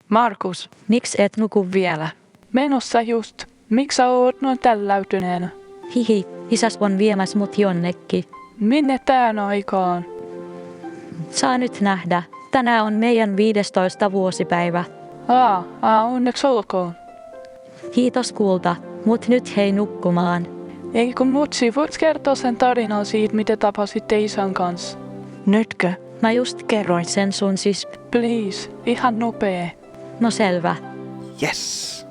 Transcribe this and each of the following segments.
Markus, Miksi et nuku vielä? menossa just. Miksi sä oot noin tälläytyneenä? Hihi, isas on viemäs mut jonnekin. Minne tän aikaan? Saa nyt nähdä. Tänään on meidän 15. vuosipäivä. Onneksi olkoon. Kiitos kulta, mut nyt hei nukkumaan. Ei kun mutsi, voit kertoa sen tarinan siitä, miten tapasitte isän kanssa? Nytkö? Mä just kerroin sen sun siis. Please, ihan nopee. No selvä. Yes!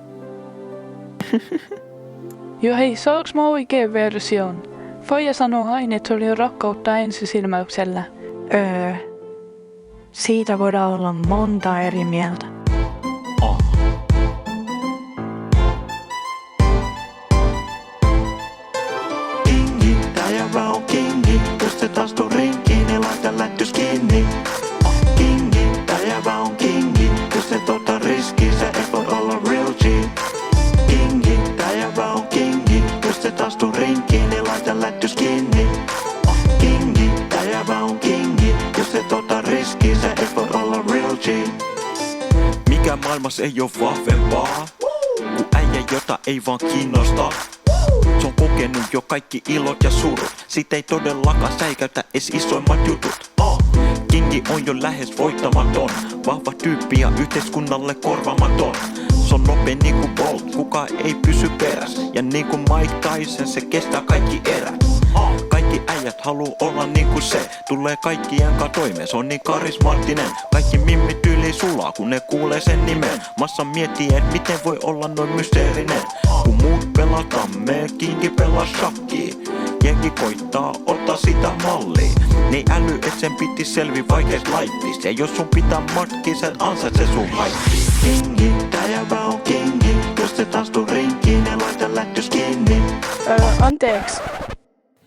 Jo hei, saaks mä oikein version? Faija sanoo aina, että oli rakkautta ensisilmäyksellä. Siitä voidaan olla monta eri mieltä. Oh. Kingi, tää jävä on kingi. Jos se astuu rinkiin, niin laita lättys kiinni. Kingi, tää jävä on kingi. Jos et ota riskiä, sä et voi olla real G. Kingi, tää jävä on kingi. Jos et astuu rinkiin, niin laita lättys kiinni. Kingi, tää jävä on kingi. Jos et ota riskiä, sä et voi olla real G. Mikä maailmassa ei oo vahvempaa kuin äijä, jota ei vaan kiinnosta. Se on kokenut jo kaikki ilot ja surut. Sit ei todellakaan säikäytä edes isoimmat jutut. Kingi on jo lähes voittamaton. Vahva tyyppi ja yhteiskunnalle korvaamaton. Se on nopea niinku Bolt, kuka ei pysy peräs. Ja niinku Mike Tyson, se kestää kaikki erät. Kaikki äijät haluu olla niinku se. Tulee kaikkien kanssa toimeen, se on niin karismaattinen. Kaikki mimmit tyyli sulaa, kun ne kuulee sen nimen. Massa miettii, et miten voi olla noin mysteerinen. Kun muut pelataan, me Kingi pelaa shakkia. Jengi koittaa ottaa sitä mallia. Ne ei äly, et sen piti selvi vaikeis laittis. Ja jos sun pitää matkia, sen ansaitse sun haittis. Kingi, tää jävä on kingi. Jos et astu rinkiin, niin laita lättys kiinni. Anteeksi.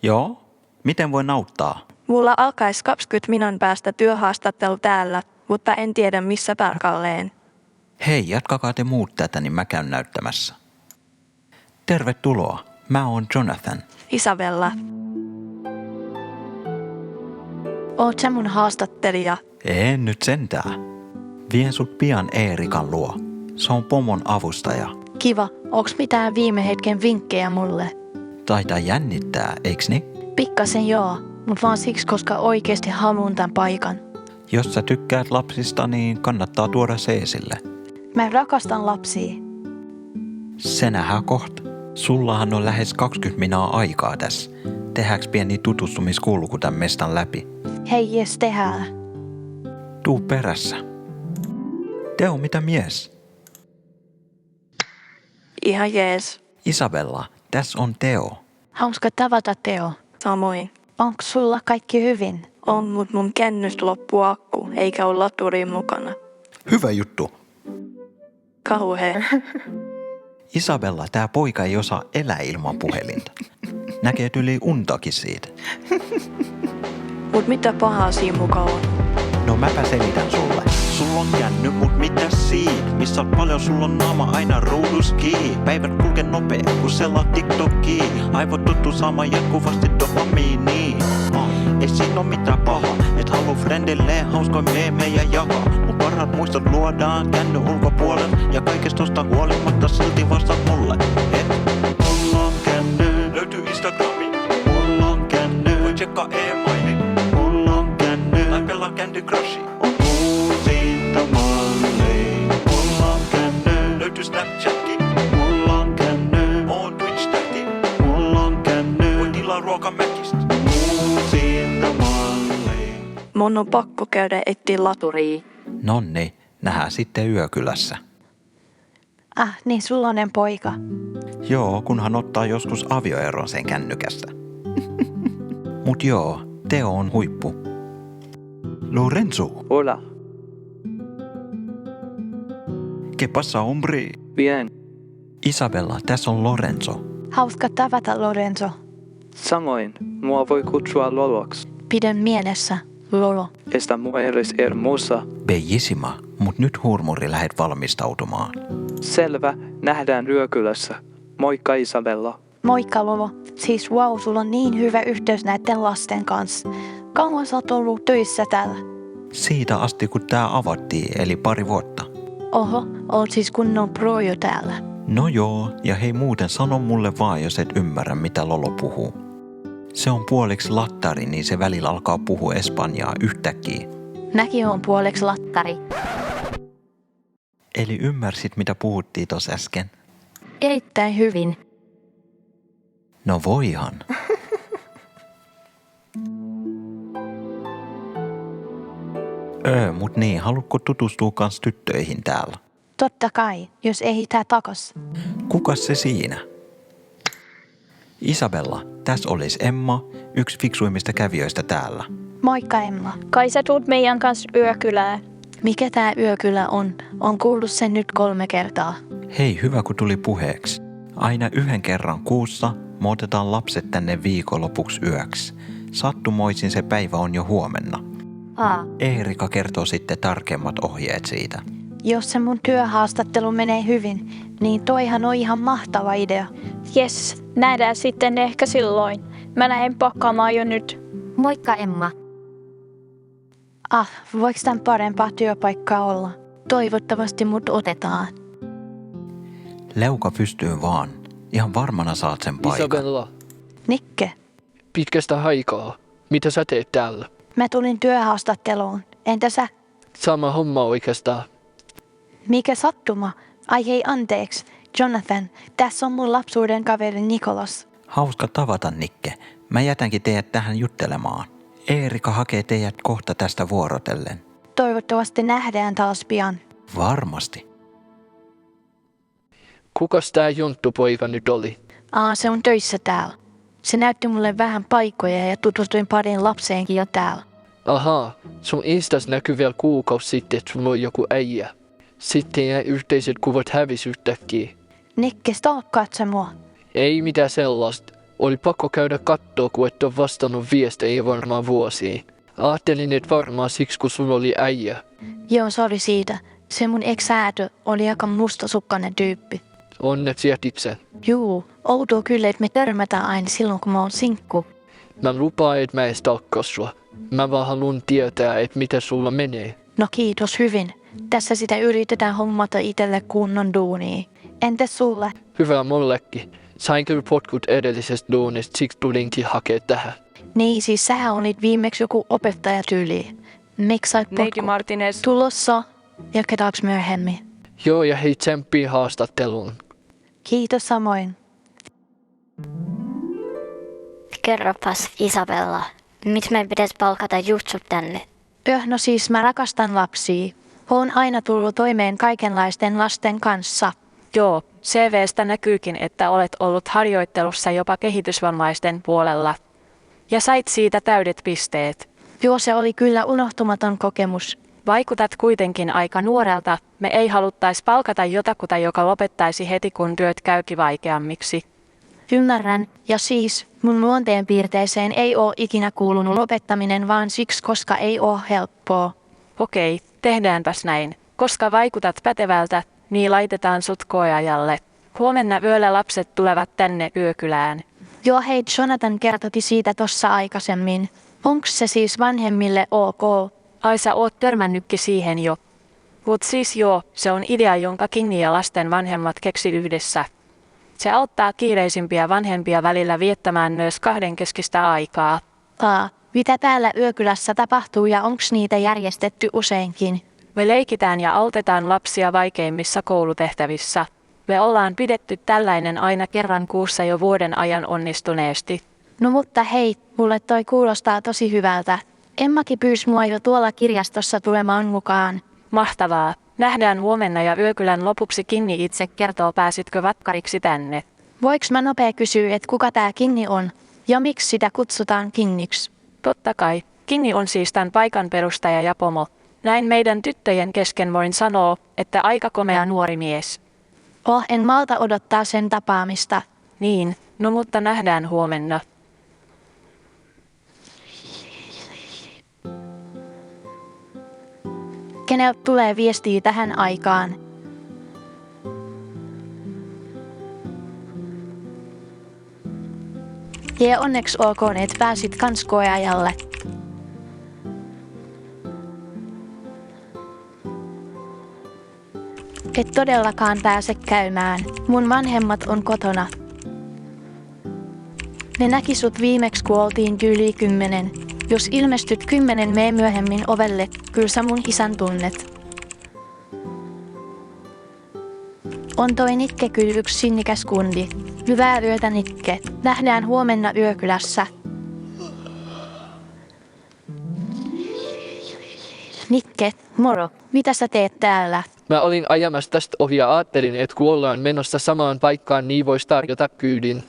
Joo? Miten voi auttaa? Mulla alkaisi 20 minuutin päästä työhaastattelu täällä, mutta en tiedä missä tarkalleen. Hei, jatkakaa te muut tätä, niin mä käyn näyttämässä. Tervetuloa. Mä oon Jonathan. Isabella. Oot sä mun haastattelija? En nyt sentään. Vien sut pian Eerikan luo. Se on pomon avustaja. Kiva. Onks mitään viime hetken vinkkejä mulle? Taitaa jännittää, eiks niin? Pikkasen joo, mut vaan siksi, koska oikeesti haluun tän paikan. Jos sä tykkäät lapsista, niin kannattaa tuoda se esille. Mä rakastan lapsia. Se nähdään kohta. Sullahan on lähes 20 minaa aikaa tässä. Tehdäänkö pieni tutustumiskulku tän mestan läpi? Hei jes, tehdään. Tuu perässä. Teo, mitä mies? Ihan jees. Isabella, tässä on Teo. Hauska tavata Teo. Samoin. Onks sulla kaikki hyvin? On, mut mun kännystä loppuu akku, eikä ole laturi mukana. Hyvä juttu. Kauhea. Isabella, tää poika ei osaa elää ilman puhelinta. Näkee yli untakin siitä. Mut mitä pahaa siinä mukaan on? No mäpä selitän sulle. Sulla on känny, mut mitä siitä? Missä on paljon, sulla on naama aina ruudus kiinni. Päivät kulke nopea, kun selaat TikTokia. Aivot tuttu saamaan jatkuvasti dopamiiniin. Ei siinä oo mitään pahaa, et haluu friendelleen hauskoin meemejä jakaa. Mut parhaat muistot luodaan känny ulkopuolella. Ja kaikesta tosta huolimatta silti vastaat mulle. Mulla on känny, Löytyy Instagrami, mulla on känny, voi tsekkaa e-maili. mulla on känny. Tai pelaa Candy Crushia. On uusinta malli. Mulla on känny, Löytyy Snapchatti, mulla on känny, oon Twitch-tähti. mulla on känny. Voi tilaa ruokaa Mäkistä. Uusinta malli. Mun on pakko käydä etsiä laturia. Nonni, nähdään sitten Yökylässä. Niin sullainen poika. Joo, kunhan ottaa joskus avioeron sen kännykästä. Mut joo, Teo on huippu. Lorenzo, Hola, ¿qué pasa, hombre? bien. Isabella, tässä on Lorenzo. Hauska tavata, Lorenzo. Samoin, mua voi kutsua Loloksi. Pidän mielessä, Lolo. Esta mujeres hermosa. Bellissima, mut nyt hurmuri lähet valmistautumaan. Selvä, nähdään Ryökylässä. Moikka Isabella. Moikka, Lolo. Siis wow, sulla on niin hyvä yhteys näiden lasten kanssa. Kauan sä oot ollut töissä täällä? Siitä asti kun tää avattiin, eli 2 vuotta. Oho, oot siis kunnon pro jo täällä. No joo, ja hei muuten sano mulle vaan, jos et ymmärrä mitä Lolo puhuu. Se on puoliksi lattari, niin se välillä alkaa puhua espanjaa yhtäkkiä. Mäkin on puoleksi lattari. Eli ymmärsit mitä puhuttiin tos äsken? Erittäin hyvin. No voihan. Mut niin, haluatko tutustua kans tyttöihin täällä? Totta kai, jos ehditään takas. Kukas se siinä? Isabella, tässä olisi Emma, yksi fiksuimmista kävijöistä täällä. Moikka Emma. Kai sä tuut meidän kanssa yökylään. Mikä tää yökylä on? On kuullut sen nyt 3 kertaa. Hei, hyvä kun tuli puheeksi. Aina 1 kerran kuussa me otetaan lapset tänne viikonlopuksi yöksi. Sattumoisin se päivä on jo huomenna. Eerika kertoo sitten tarkemmat ohjeet siitä. Jos se mun työhaastattelu menee hyvin, niin toihan on ihan mahtava idea. Jes, nähdään sitten ehkä silloin. Mä lähden pakkaamaan jo nyt. Moikka Emma. Voiko tämän parempaa työpaikkaa olla? Toivottavasti mut otetaan. Leuka pystyy vaan. Ihan varmana saat sen paikan. Isabella, Nikke, pitkästä aikaa. Mitä sä teet täällä? mä tulin työhaastatteluun. Entä sä? Sama homma oikeastaan. Mikä sattuma? Ai hei anteeksi. Jonathan, tässä on mun lapsuuden kaveri Nikolas. Hauska tavata, Nikke. Mä jätänkin teidät tähän juttelemaan. Eerika hakee teidät kohta tästä vuorotellen. Toivottavasti nähdään taas pian. Varmasti. Kukas tää junttupoika nyt oli? Se on töissä täällä. Se näytti mulle vähän paikkoja ja tutustuin pariin lapseenkin jo täällä. Ahaa, sun Instas näkyy vielä kuukausi sitten, että sulla on joku äijä. Sitten jäi yhteiset kuvat hävis yhtäkkiä. Nikke, stop katso mua. Ei mitään sellaista. Oli pakko käydä kattoo, kun et ole vastannut viestejä varmaan vuosiin. Ajattelin, että varmaan siksi, kun sulla oli äijä. Joo, sori siitä. Se mun ex-säätö oli aika mustasukkainen tyyppi. Onnet jätit sen. Juu, outoa kyllä, että me törmätään aina silloin, kun mä oon sinkku. Mä lupaan, että mä en stalkkaa sua. Mä vaan haluan tietää, että mitä sulla menee. No kiitos hyvin. Tässä sitä yritetään hommata itselle kunnon duunia. Entäs sulle? Hyvä mullekin. Sain kyllä potkut edellisestä duunista, siksi tulinkin hakea tähän. Niin, siis sähän olit viimeksi joku opettajatyyli. Miksi sait Neidi potku? Martinez. Tulossa. Jatketaanko myöhemmin? Joo, ja hei tsemppii haastatteluun. Kiitos samoin. Kerropas Isabella, miksi meidän pitäisi palkata Jutsut tänne? No siis mä rakastan lapsia. Oon aina tullut toimeen kaikenlaisten lasten kanssa. Joo, CV:stä näkyykin, että olet ollut harjoittelussa jopa kehitysvammaisten puolella. Ja sait siitä täydet pisteet. Joo, se oli kyllä unohtumaton kokemus. Vaikutat kuitenkin aika nuorelta. Me ei haluttaisi palkata jotakuta, joka lopettaisi heti, kun työt käykin vaikeammiksi. Ymmärrän, ja siis mun luonteen piirteeseen ei oo ikinä kuulunut lopettaminen vaan siksi, koska ei oo helppoa. Okei, tehdäänpäs näin. Koska vaikutat pätevältä, niin laitetaan sut koeajalle. Huomenna yöllä lapset tulevat tänne yökylään. Joo, hei, Jonathan kertoti siitä tossa aikaisemmin. Onks se siis vanhemmille ok? Ai sä oot törmännytkin siihen jo. Mut siis joo, se on idea, jonka Kingi ja lasten vanhemmat keksi yhdessä. Se auttaa kiireisimpiä vanhempia välillä viettämään myös kahdenkeskistä aikaa. Mitä täällä yökylässä tapahtuu ja onks niitä järjestetty useinkin? Me leikitään ja autetaan lapsia vaikeimmissa koulutehtävissä. Me ollaan pidetty tällainen aina kerran kuussa jo vuoden ajan onnistuneesti. No mutta hei, mulle toi kuulostaa tosi hyvältä. Emmakin pyysi mua jo tuolla kirjastossa tulemaan mukaan. Mahtavaa. Nähdään huomenna ja yökylän lopuksi Kinni itse kertoo, pääsitkö vatkariksi tänne. Voiks mä nopea kysyä, että kuka tää Kinni on? Ja miksi sitä kutsutaan Kinniksi? Totta kai. Kinni on siis tämän paikan perustaja ja pomo. Näin meidän tyttöjen kesken voin sanoa, että aika komea nuori mies. En malta odottaa sen tapaamista. Niin, no mutta nähdään huomenna. Keneltä tulee viestiä tähän aikaan? Ja onneksi olkoon, että pääsit kans koeajalle. Et todellakaan pääse käymään. Mun vanhemmat on kotona. Ne näki sut viimeksi, kun oltiin yli 10. Jos ilmestyt 10 myöhemmin ovelle, kyllä sä mun isän tunnet. On toi Nikke kyllä yksi sinnikäs kundi. Hyvää yötä, Nikke. Nähdään huomenna Yökylässä. Nikke, moro. Mitä sä teet täällä? Mä olin ajamassa tästä ohi ja ajattelin, että kun ollaan menossa samaan paikkaan, niin vois tarjota kyydin.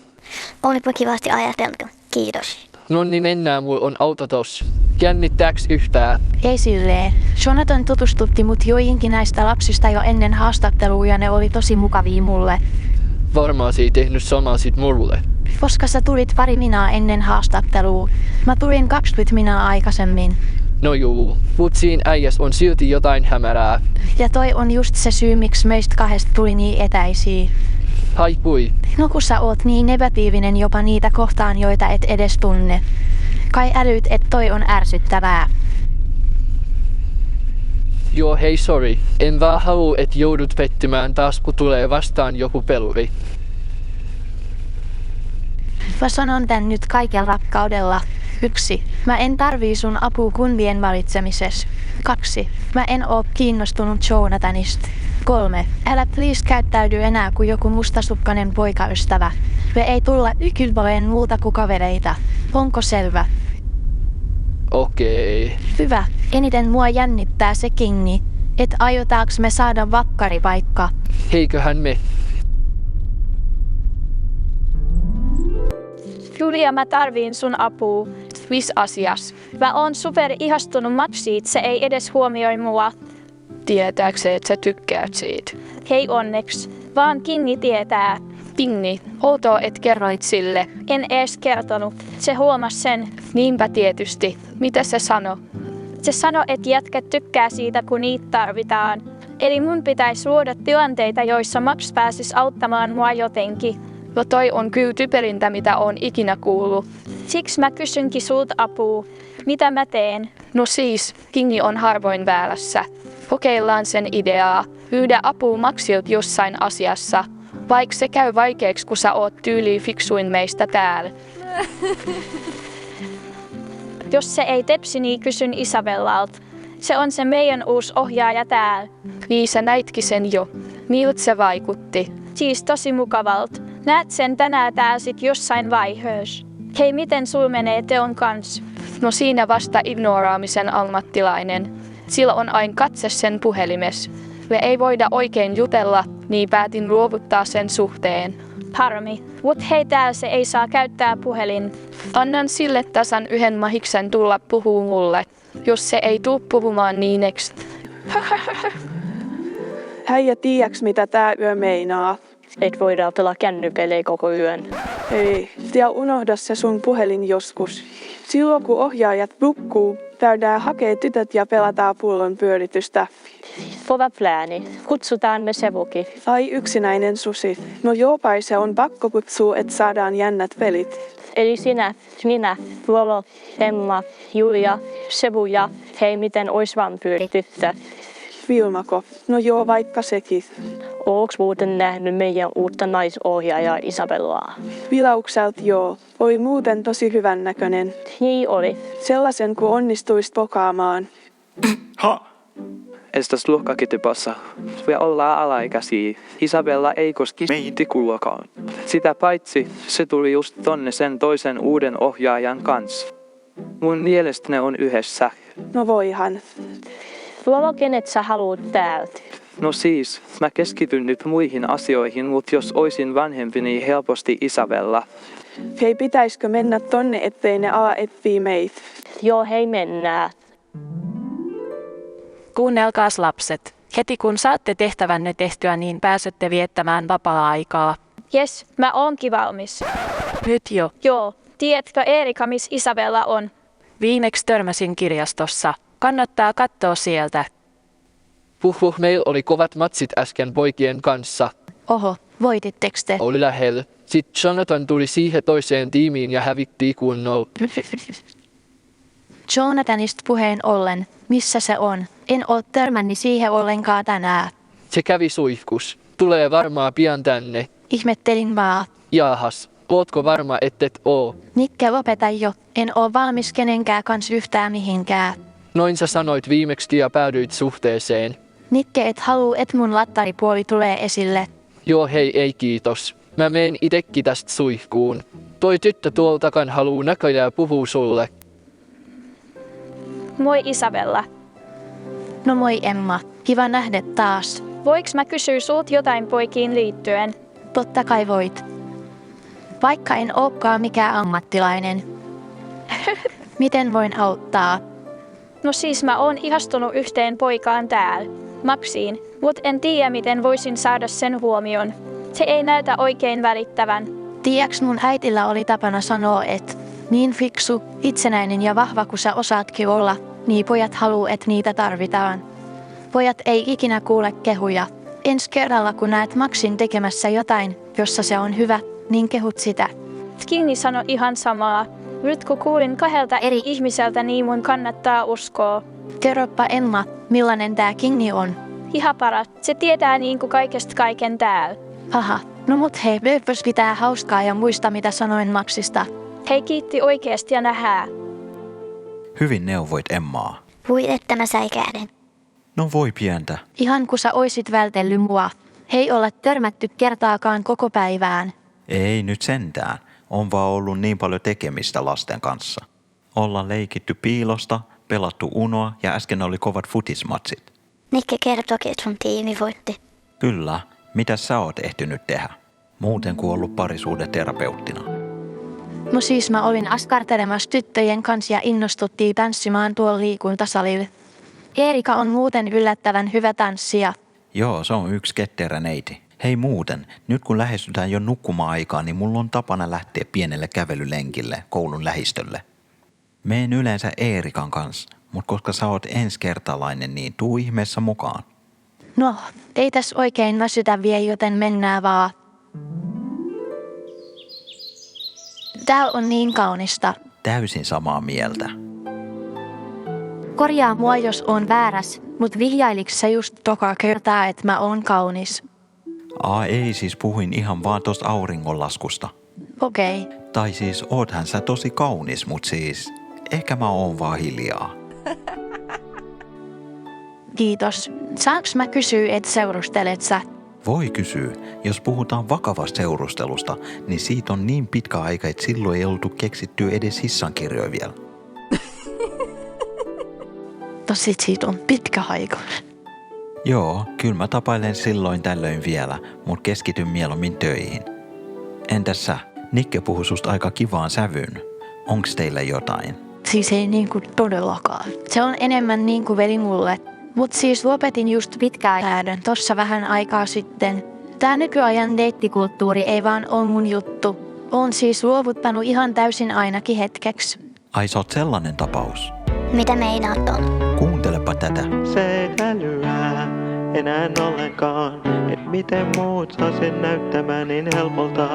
Olipa kivasti ajateltu. Kiitos. No niin mennään, mulla on auto tossa. Jännittääks yhtään? Ei silleen. Jonathan tutustutti mut joihinkin näistä lapsista jo ennen haastattelua ja ne oli tosi mukavia mulle. Varmaan sä ei tehnyt samaa sit mulle. Koska sä tulit pari minaa ennen haastattelua. Mä tulin 20 minaa aikaisemmin. No juu, mut siinä äijäs on silti jotain hämärää. Ja toi on just se syy, miksi meistä kahdesta tuli niin etäisiä. Haipui. No kun sä oot niin negatiivinen jopa niitä kohtaan, joita et edes tunne. Kai älyt, että toi on ärsyttävää. Joo hei sorry, en vaan halua, et joudut pettymään taas kun tulee vastaan joku peluri. Mä sanon tän nyt kaikella rakkaudella. 1. Mä en tarvii sun apua kundien valitsemisessa. 2. Mä en oo kiinnostunut Jonathanista. 3. Älä please käyttäydy enää kuin joku mustasukkainen poikaystävä. Me ei tulla ykylvoleen muuta kuin kavereita. Onko selvä? Okei. Hyvä. Eniten mua jännittää se kingi, et aiotaaks me saada vakkaripaikka. Heiköhän me. Julia, mä tarviin sun apua. Miss asias? Mä oon super ihastunut Matsiit, se ei edes huomioi mua. Tietääks se, että sä tykkäät siitä? Hei onneksi, vaan Kingi tietää. Kingi, outoa et kerroit sille. En edes kertonut, se huomasi sen. Niinpä tietysti. Mitä se sano? Se sanoi, että jätkät tykkää siitä, kun niitä tarvitaan. Eli mun pitäisi luoda tilanteita, joissa Max pääsisi auttamaan mua jotenkin. No toi on kyllä typerintä, mitä on ikinä kuullut. Siksi mä kysynkin sulta apua. Mitä mä teen? No siis, Kingi on harvoin väärässä. Kokeillaan sen ideaa. Pyydä apua Maxilta jossain asiassa. Vaikka se käy vaikeaksi, kun sä oot tyyliin fiksuin meistä täällä. Jos se ei tepsi, niin kysyn Isabellalta. Se on se meidän uusi ohjaaja täällä. Niin sä näitkin sen jo. Miltä se vaikutti? Siis tosi mukavalta. Näet sen tänään täällä sit jossain vaiheessa. Hei, miten sul menee teon kans? No siinä vasta ignoraamisen ammattilainen. Sillä on aina katse sen puhelimessa. Me ei voida oikein jutella, niin päätin luovuttaa sen suhteen. Harmi. Mut hei, täällä se ei saa käyttää puhelin. Annan sille tasan yhden mahiksen tulla puhuu mulle. Jos se ei tuu puhumaan niin eks. Häijä, tiiäks mitä tää yö meinaa? Et voida pelaa kännypelejä koko yön. Ei, ja unohda se sun puhelin joskus. Silloin kun ohjaajat bukkuu, käydään hakee tytöt ja pelataan pullon pyöritystä. Kova plääni. Kutsutaan me Sevuki. Ai yksinäinen susi. No joopai se on pakko kutsua, et saadaan jännät pelit. Eli sinä, minä, Lolo, Emma, Julia, Sevu ja hei miten ois vampyyrityttä. Vilmako? No joo, vaikka sekin. Ooks muuten nähnyt meidän uutta naisohjaajaa Isabellaa? Vilaukselta joo. Oli muuten tosi hyvän näköinen. Niin oli. Sellaisen kun onnistuist pokaamaan. Ha! Estas luokkakitypassa. Me ollaan alaikäisiä. Isabella ei koski meitä kullakaan. Sitä paitsi se tuli just tonne sen toisen uuden ohjaajan kanssa. Mun mielestä ne on yhdessä. No voihan. Lolo, kenet sä haluut täältä? No siis, mä keskityn nyt muihin asioihin, mut jos oisin vanhempi, niin helposti Isabella. Hei, pitäisikö mennä tonne, ettei ne ala etsii meitä? Joo, hei mennään. Kuunnelkaas lapset. Heti kun saatte tehtävänne tehtyä, niin pääsette viettämään vapaa-aikaa. Jes, mä oonkin valmis. Nyt jo. Joo, tiedätkö Erika, missä Isabella on? Viimeksi törmäsin kirjastossa. Kannattaa katsoa sieltä. Puh, meillä oli kovat matsit äsken poikien kanssa. Oho, voititteko te? Oli lähellä. Sitten Jonathan tuli siihen toiseen tiimiin ja hävitti kunnolla. Jonathanista puheen ollen, missä se on? En oo törmännyt siihen ollenkaan tänään. Se kävi suihkus. Tulee varmaan pian tänne. Ihmettelin vaan. Jaahas, ootko varma ettet oo? Nikke, lopeta jo. En oo valmis kenenkään kanssa yhtään mihinkään. Noin sä sanoit viimeksi ja päädyit suhteeseen. Nikke, et haluu, et mun lattaripuoli tulee esille. Joo hei ei kiitos. Mä meen itekin tästä suihkuun. Toi tyttö tuolla takan haluu näköjään puhuu sulle. Moi Isabella. No moi Emma, kiva nähdä taas. Voiks mä kysyä sulta jotain poikiin liittyen? Totta kai voit. Vaikka en olekaan mikään ammattilainen. Miten voin auttaa? No siis mä oon ihastunut yhteen poikaan täällä, Mapsiin, mut en tiedä miten voisin saada sen huomion. Se ei näytä oikein välittävän. Tiedäks mun äitillä oli tapana sanoa, että niin fiksu, itsenäinen ja vahva kuin sä osaatkin olla, niin pojat haluu, että niitä tarvitaan. Pojat ei ikinä kuule kehuja. Ensi kerralla kun näet Maxin tekemässä jotain, jossa se on hyvä, niin kehut sitä. Skinny sanoi ihan samaa. Nyt kun kuulin 2 eri ihmiseltä, niin mun kannattaa uskoa. Kerropa Emma, millainen tää Kingi on. Ihan paras. Se tietää niin kuin kaikesta kaiken täällä. Aha, no mut hei, Böfös pitää hauskaa ja muista mitä sanoin Maxista. Hei kiitti oikeesti ja nähdään. Hyvin neuvoit Emmaa. Voi että mä säikähdin. No voi pientä. Ihan kun sä oisit vältellyt mua. Hei olla törmätty kertaakaan koko päivään. Ei nyt sentään. On vaan ollut niin paljon tekemistä lasten kanssa. Ollaan leikitty piilosta, pelattu unoa ja äsken oli kovat futismatsit. Nikke kertoikin, että sun tiimi voitti. Kyllä. Mitäs sä oot ehtinyt tehdä? Muuten kuin ollut parisuhdeterapeuttina. No siis mä olin askartelemassa tyttöjen kanssa ja innostuttiin tanssimaan tuolla liikuntasalilla. Eerika on muuten yllättävän hyvä tanssija. Joo, se on yksi ketterä neiti. Hei muuten, nyt kun lähestytään jo nukkuma-aikaa, niin mulla on tapana lähteä pienelle kävelylenkille koulun lähistölle. Meen yleensä Eerikan kanssa, mutta koska sä oot ensikertalainen, niin tuu ihmeessä mukaan. No, ei tässä oikein väsytä vielä, joten mennään vaan. Täällä on niin kaunista. Täysin samaa mieltä. Korjaa mua, jos on vääräs, mut vihjailiks sä just toka kertaa, että mä oon kaunis? Ei siis puhuin ihan vaan tosta auringonlaskusta. Okei. Tai siis oothan sä tosi kaunis, mut siis ehkä mä oon vaan hiljaa. Kiitos. Saanko mä kysyä, et seurustelet sä? Voi kysyä. Jos puhutaan vakavasta seurustelusta, niin siitä on niin pitkä aika, että silloin ei oltu keksitty edes hissankirjoja vielä. Tosi siitä on pitkä aika. Joo, kyllä mä tapailen silloin tällöin vielä, mut keskityn mieluummin töihin. Entäs sä? Nikke puhui susta aika kivaan sävyyn. Onks teillä jotain? Siis ei niinku todellakaan. Se on enemmän niinku veli mulle. Mut siis lopetin just pitkäaikainen tossa vähän aikaa sitten. Tää nykyajan deittikulttuuri ei vaan oo mun juttu. Oon siis luovuttanut ihan täysin ainakin hetkeksi. Ai sä oot sellainen tapaus. Mitä meinaat on? Kuuntelepa tätä. Se et älyää enää ollenkaan, et miten muut saa sen näyttämään niin helpolta.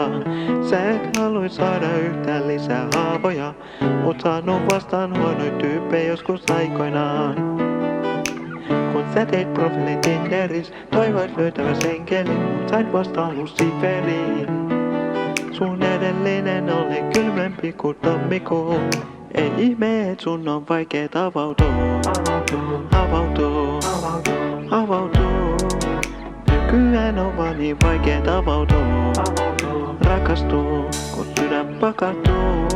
Sä et halui saada yhtään lisää haavoja, mut saanut vastaan huonoja tyyppejä joskus aikoinaan. Kun sä teit profiilin Tinderis, toivoit löytäväs enkelin, mut sait vastaan Luciferiin. Sun edellinen oli kylmempi kuin tammikuu. Ei ihme, et sun on vaikeet avautua. Nykyään on vaan niin vaikeet avautua. Rakastuu, kun sydän pakahtuu.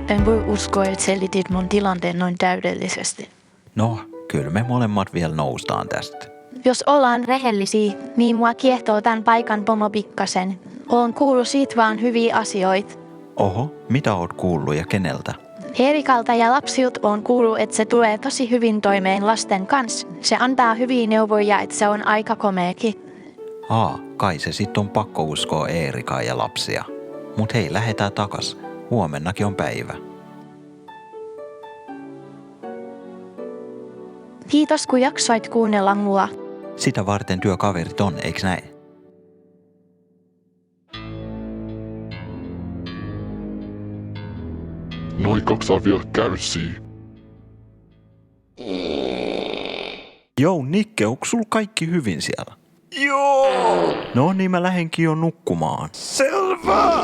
En voi uskoa, että selitit mun tilanteen noin täydellisesti. No, kyllä me molemmat vielä noustaan tästä. Jos ollaan rehellisiä, niin mua kiehtoo tän paikan pomo pikkasen. Oon kuullut siitä vaan hyviä asioita. Oho, mitä oot kuullut ja keneltä? Eerikalta ja lapsilta on kuullut, että se tulee tosi hyvin toimeen lasten kanssa. Se antaa hyviä neuvoja, että se on aika komeakin. Kai se sit on pakko uskoa Eerikaa ja lapsia. Mut hei, lähetään takas. Huomennakin on päivä. Kiitos kun jaksoit kuunnella mua. Sitä varten työkaverit on, eiks näin? Noi 2 vielä kärsii. Joo, Nikke, onko sul kaikki hyvin siellä? Joo! No niin, mä lähenkin jo nukkumaan. Selvä!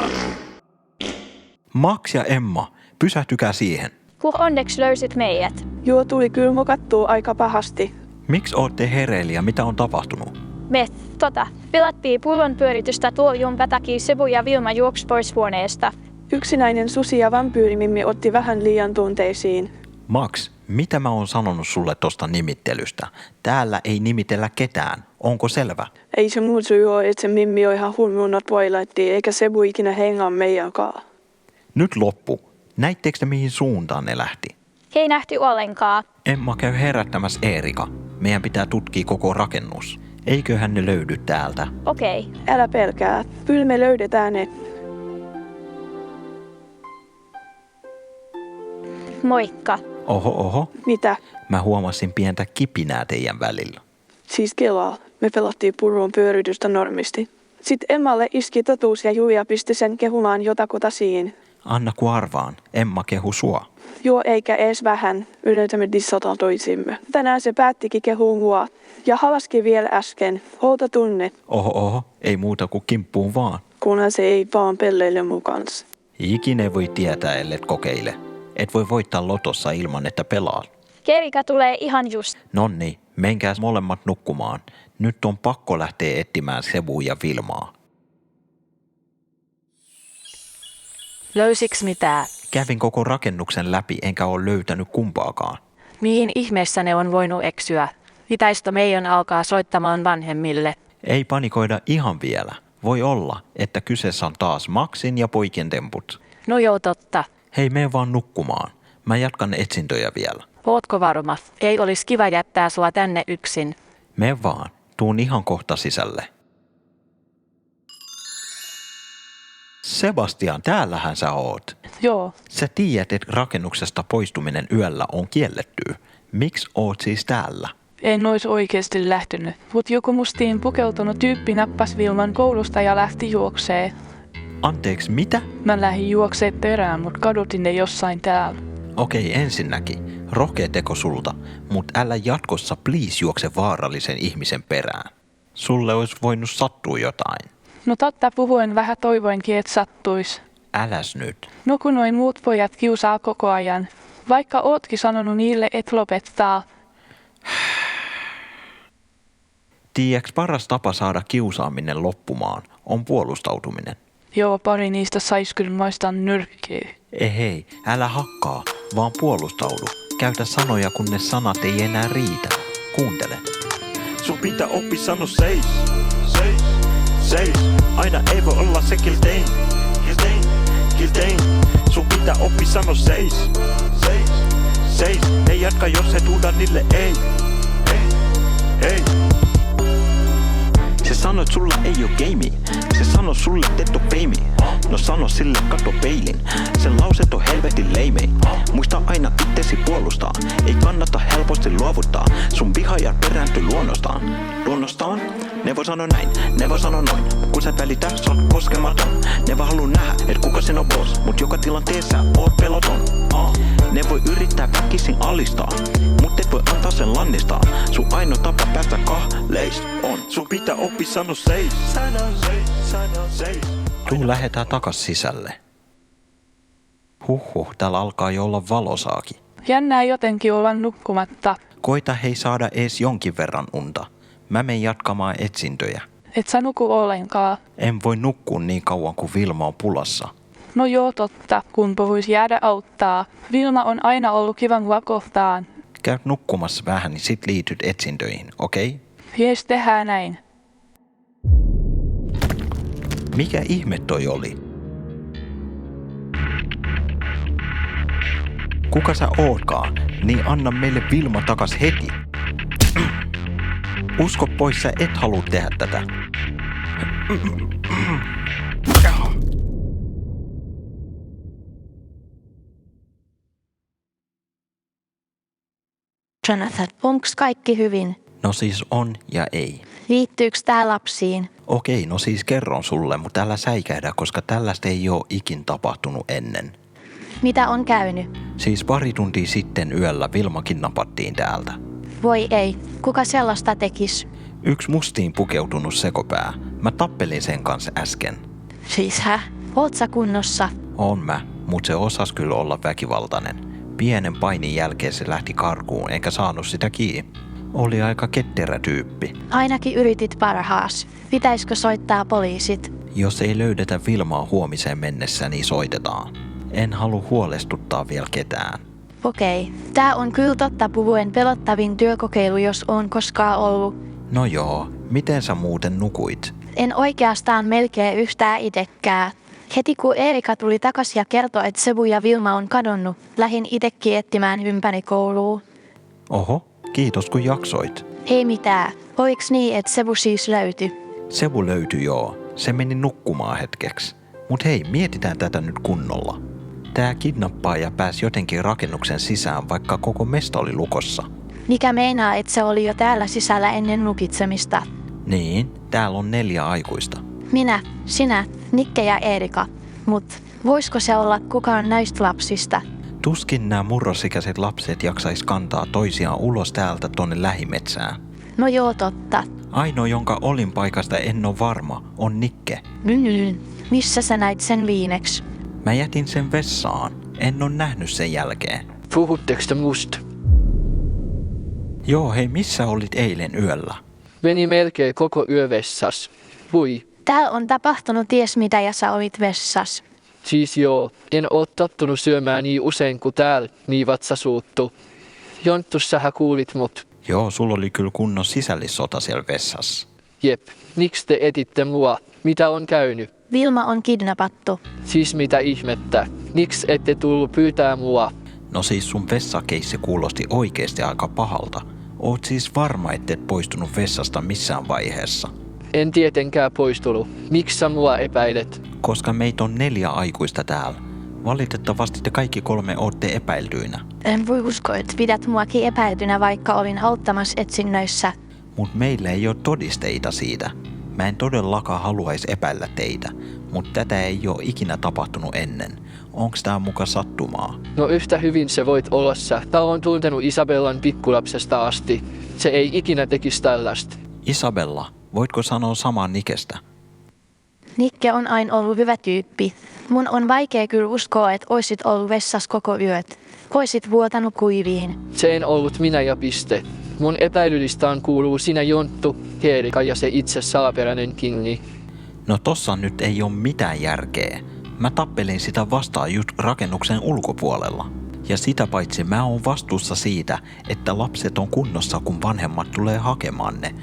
Max ja Emma, pysähtykää siihen. Onneksi löysit meidät. Joo, tuli kyllä mokattua aika pahasti. Miksi ootte hereillä ja mitä on tapahtunut? Me, pelattiin pullon pyöritystä tuoljun takia Sebu ja Vilma juoksi pois huoneesta. Yksinäinen susi ja vampyyrimimmi otti vähän liian tunteisiin. Max, mitä mä oon sanonut sulle tosta nimittelystä? Täällä ei nimitellä ketään. Onko selvä? Ei se muu syy ole, että se mimmi on ihan hulmuunat voilaitti, eikä Sebu ikinä hengaa meidänkaan. Nyt loppu. Näittekö te mihin suuntaan ne lähti? Ei nähty ollenkaan. Emma käy herättämässä Eerika. Meidän pitää tutkia koko rakennus. Eiköhän ne löydy täältä? Okei. Älä pelkää. Kyllä me löydetään ne. Moikka. Oho. Mitä? Mä huomasin pientä kipinää teidän välillä. Siis kelaa. Me pelattiin pullon pyöritystä normisti. Sitten Emmalle iski totuus ja Julia pisti sen kehumaan jotakuta siihen. Anna kun arvaan. Emma kehu sua. Joo, eikä ees vähän. Yleensä me dissataan toisimme. Tänään se päättikin kehuun mua. Ja halaski vielä äsken. Outa tunne. Oho. Ei muuta kuin kimppuun vaan. Kunhan se ei vaan pelleile mun kanssa. Ikinä ei voi tietää, ellet kokeile. Et voi voittaa lotossa ilman, että pelaat. Kerika tulee ihan just. Nonni, menkääs molemmat nukkumaan. Nyt on pakko lähteä etsimään Sebua ja Vilmaa. Löysiks mitään? Kävin koko rakennuksen läpi enkä ole löytänyt kumpaakaan. Mihin ihmeessä ne on voinut eksyä? Pitäisikö meidän alkaa soittamaan vanhemmille? Ei panikoida ihan vielä. Voi olla, että kyseessä on taas Maxin ja poikien temput. No joo, totta. Hei, mene vaan nukkumaan. Mä jatkan etsintöjä vielä. Ootko varma? Ei olisi kiva jättää sua tänne yksin. Mene vaan. Tuun ihan kohta sisälle. Sebastian, täällähän sä oot. Joo. Sä tiedät, että rakennuksesta poistuminen yöllä on kiellettyä. Miksi oot siis täällä? En ois oikeesti lähtenyt, mut joku mustiin pukeutunut tyyppi nappas Vilman koulusta ja lähti juoksee. Anteeksi, mitä? Mä lähdin juoksee perään, mut kadotin ne jossain täällä. Okei, ensinnäkin. Rohkea teko sulta, mut älä jatkossa please juokse vaarallisen ihmisen perään. Sulle olisi voinut sattua jotain. No totta puhuen vähän toivoinkin, et sattuis. Äläs nyt. No kun noin muut pojat kiusaa koko ajan. Vaikka ootkin sanonut niille, et lopettaa. Tiedäks paras tapa saada kiusaaminen loppumaan on puolustautuminen? Joo, pari niistä sais kyllä maistaa nyrkkiä. Hei, älä hakkaa, vaan puolustaudu. Käytä sanoja, kun ne sanat ei enää riitä. Kuuntele. Sun pitää oppi sano seis. Aina ei voi olla se kiltein. Sun pitää oppi sano seis. Ne jatka, jos et huuda niille ei. Se sano, että sulla ei oo gamei. Se sano sulle, et oo peimi. No sano sille, katso peilin. Sen lauset on helvetin leimei. Muista aina itsesi puolustaa. Ei kannata helposti luovuttaa. Sun vihaajat peräänty luonnostaan. Ne voi sanoa näin, ne voi sanoa noin. Kun sä välitä, sä oot koskematon. Ne voi halua nähdä, et kuka sen on boss. Mut joka tilanteessa oot peloton. Ne voi yrittää väkisin alistaa. Mut et voi antaa sen lannistaa. Sun ainoa tapa päästä kahleista on. Sun pitää oppi sano seis. Tuu lähetään takas sisälle. Täällä alkaa jo olla valosaakin. Jännää jotenkin olla nukkumatta. Koita hei saada ees jonkin verran unta. Mä menen jatkamaan etsintöjä. Et sä nuku ollenkaan. En voi nukkua niin kauan kuin Vilma on pulassa. No joo, totta, kun vois jäädä auttaa. Vilma on aina ollut kiva mua kohtaan. Käyt nukkumassa vähän, niin sit liityt etsintöihin, okei? Jees, tehdään näin. Mikä ihme toi oli? Kuka sä ootkaan? Niin anna meille Vilma takas heti. Usko pois, sä et halua tehdä tätä. Jonathan, onks kaikki hyvin? No siis on ja ei. Liittyyks tää lapsiin? Okei, no siis kerron sulle, mutta älä säikähdä, koska tällaista ei oo ikin tapahtunut ennen. Mitä on käynyt? Siis pari tuntia sitten yöllä Vilmakin napattiin täältä. Voi ei, kuka sellaista tekis? Yksi mustiin pukeutunut sekopää. Mä tappelin sen kanssa äsken. Siis Oot sä kunnossa? On mä, mut se osas kyllä olla väkivaltainen. Pienen painin jälkeen se lähti karkuun eikä saanut sitä kiinni. Oli aika ketterä tyyppi. Ainakin yritit parhaas. Pitäisikö soittaa poliisit? Jos ei löydetä Vilmaa huomiseen mennessä, niin soitetaan. En halua huolestuttaa vielä ketään. Okei, tää on kyllä totta puhuen pelottavin työkokeilu, jos on koskaan ollut. No joo, miten sä muuten nukuit? En oikeastaan melkein yhtään itekään. Heti kun Eerika tuli takaisin ja kertoi, että Sebu ja Vilma on kadonnut, lähdin itekin etsimään ympäri kouluun. Oho, kiitos kun jaksoit. Ei mitään. Oiks niin, että Sebu siis löytyi? Sebu löytyi joo. Se meni nukkumaan hetkeksi. Mut hei, mietitään tätä nyt kunnolla. Tää kidnappaaja pääsi jotenkin rakennuksen sisään, vaikka koko mesta oli lukossa. Mikä meinaa, että se oli jo täällä sisällä ennen lukitsemista? Niin, täällä on 4 aikuista. Minä, sinä, Nikke ja Eerika. Mut voisiko se olla kukaan näistä lapsista? Tuskin nämä murrosikäiset lapset jaksais kantaa toisiaan ulos täältä tonne lähimetsään. No joo, totta. Ainoa, jonka olinpaikasta en ole varma, on Nikke. Missä sä näit sen viimeksi? Mä jätin sen vessaan. En ole nähnyt sen jälkeen. Puhutteko te musta? Joo, hei, missä olit eilen yöllä? Meni melkein koko yö vessas. Voi. Täällä on tapahtunut ties mitä ja sä olit vessas. Siis joo, en oo tottunut syömään niin usein kuin täällä niin vatsasuuttu. Jonttus sähän kuulit mut. Joo, sulla oli kyllä kunnon sisällissota siellä vessassa. Jep, miksi te etitte mua? Mitä on käynyt? Vilma on kidnappattu. Siis mitä ihmettä? Miksi ette tullut pyytää mua? No siis sun vessakeissi kuulosti oikeesti aika pahalta. Oot siis varma, ettet poistunut vessasta missään vaiheessa? En tietenkään poistunut. Miksi sä mua epäilet? Koska meitä on 4 aikuista täällä. Valitettavasti te kaikki 3 ootte epäiltyinä. En voi uskoa, että pidät muakin epäiltynä, vaikka olin auttamassa etsinnöissä. Mut meillä ei ole todisteita siitä. Mä en todellakaan haluaisi epäillä teitä, mutta tätä ei ole ikinä tapahtunut ennen. Onks tää muka sattumaa? No yhtä hyvin se voit olla sä. Tää on tuntenut Isabellan pikkulapsesta asti. Se ei ikinä tekisi tällaista. Isabella, voitko sanoa samaa Nikestä? Nikke on aina ollut hyvä tyyppi. Mun on vaikea kyllä uskoa, että oisit ollut vessassa koko yöt. Oisit vuotanut kuiviin. Se en ollut minä ja piste. Mun epäilylistaan kuuluu sinä Jonttu, Eerika ja se itse salaperäinen Kingi. No tossa nyt ei ole mitään järkeä. Mä tappelin sitä vastaan just rakennuksen ulkopuolella. Ja sitä paitsi mä oon vastuussa siitä, että lapset on kunnossa, kun vanhemmat tulee hakemaan ne.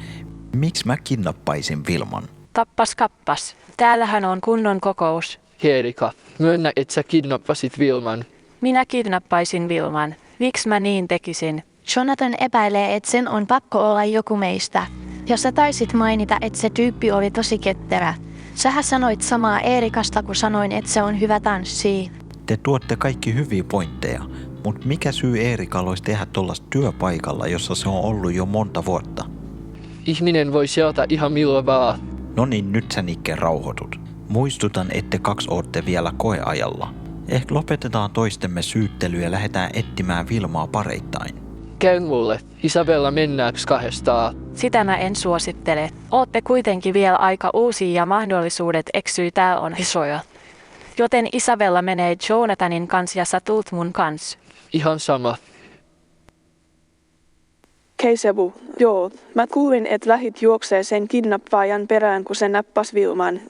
Miksi mä kidnappaisin Vilman? Tappas kappas. Täällähän on kunnon kokous. Eerika, myönnä, et sä kidnappasit Vilman. Minä kidnappaisin Vilman. Miksi mä niin tekisin? Jonathan epäilee, että sen on pakko olla joku meistä. Ja sä taisit mainita, että se tyyppi oli tosi ketterä. Sähän sanoit samaa Eerikasta, kun sanoin, että se on hyvä tanssii. Te tuotte kaikki hyviä pointteja, mutta mikä syy Eerikalla olisi tehdä tuollaista työpaikalla, jossa se on ollut jo monta vuotta? Ihminen voi sieltä ihan milloin vaan. No niin, nyt sä Nikke rauhoitut. Muistutan, ette 2 ootte vielä koeajalla. Ehkä lopetetaan toistemme syyttely ja lähdetään etsimään Vilmaa pareittain. Käy mulle. Isabella mennääks 2? Sitä mä en suosittele. Ootte kuitenkin vielä aika uusia ja mahdollisuudet eksyä täällä on isoja. Joten Isabella menee Jonathanin kanssa ja sä tuut mun kanssa. Ihan sama. Sebu, joo. Mä kuulin, että lähit juoksee sen kidnappaajan perään, kun se nappas Vilman.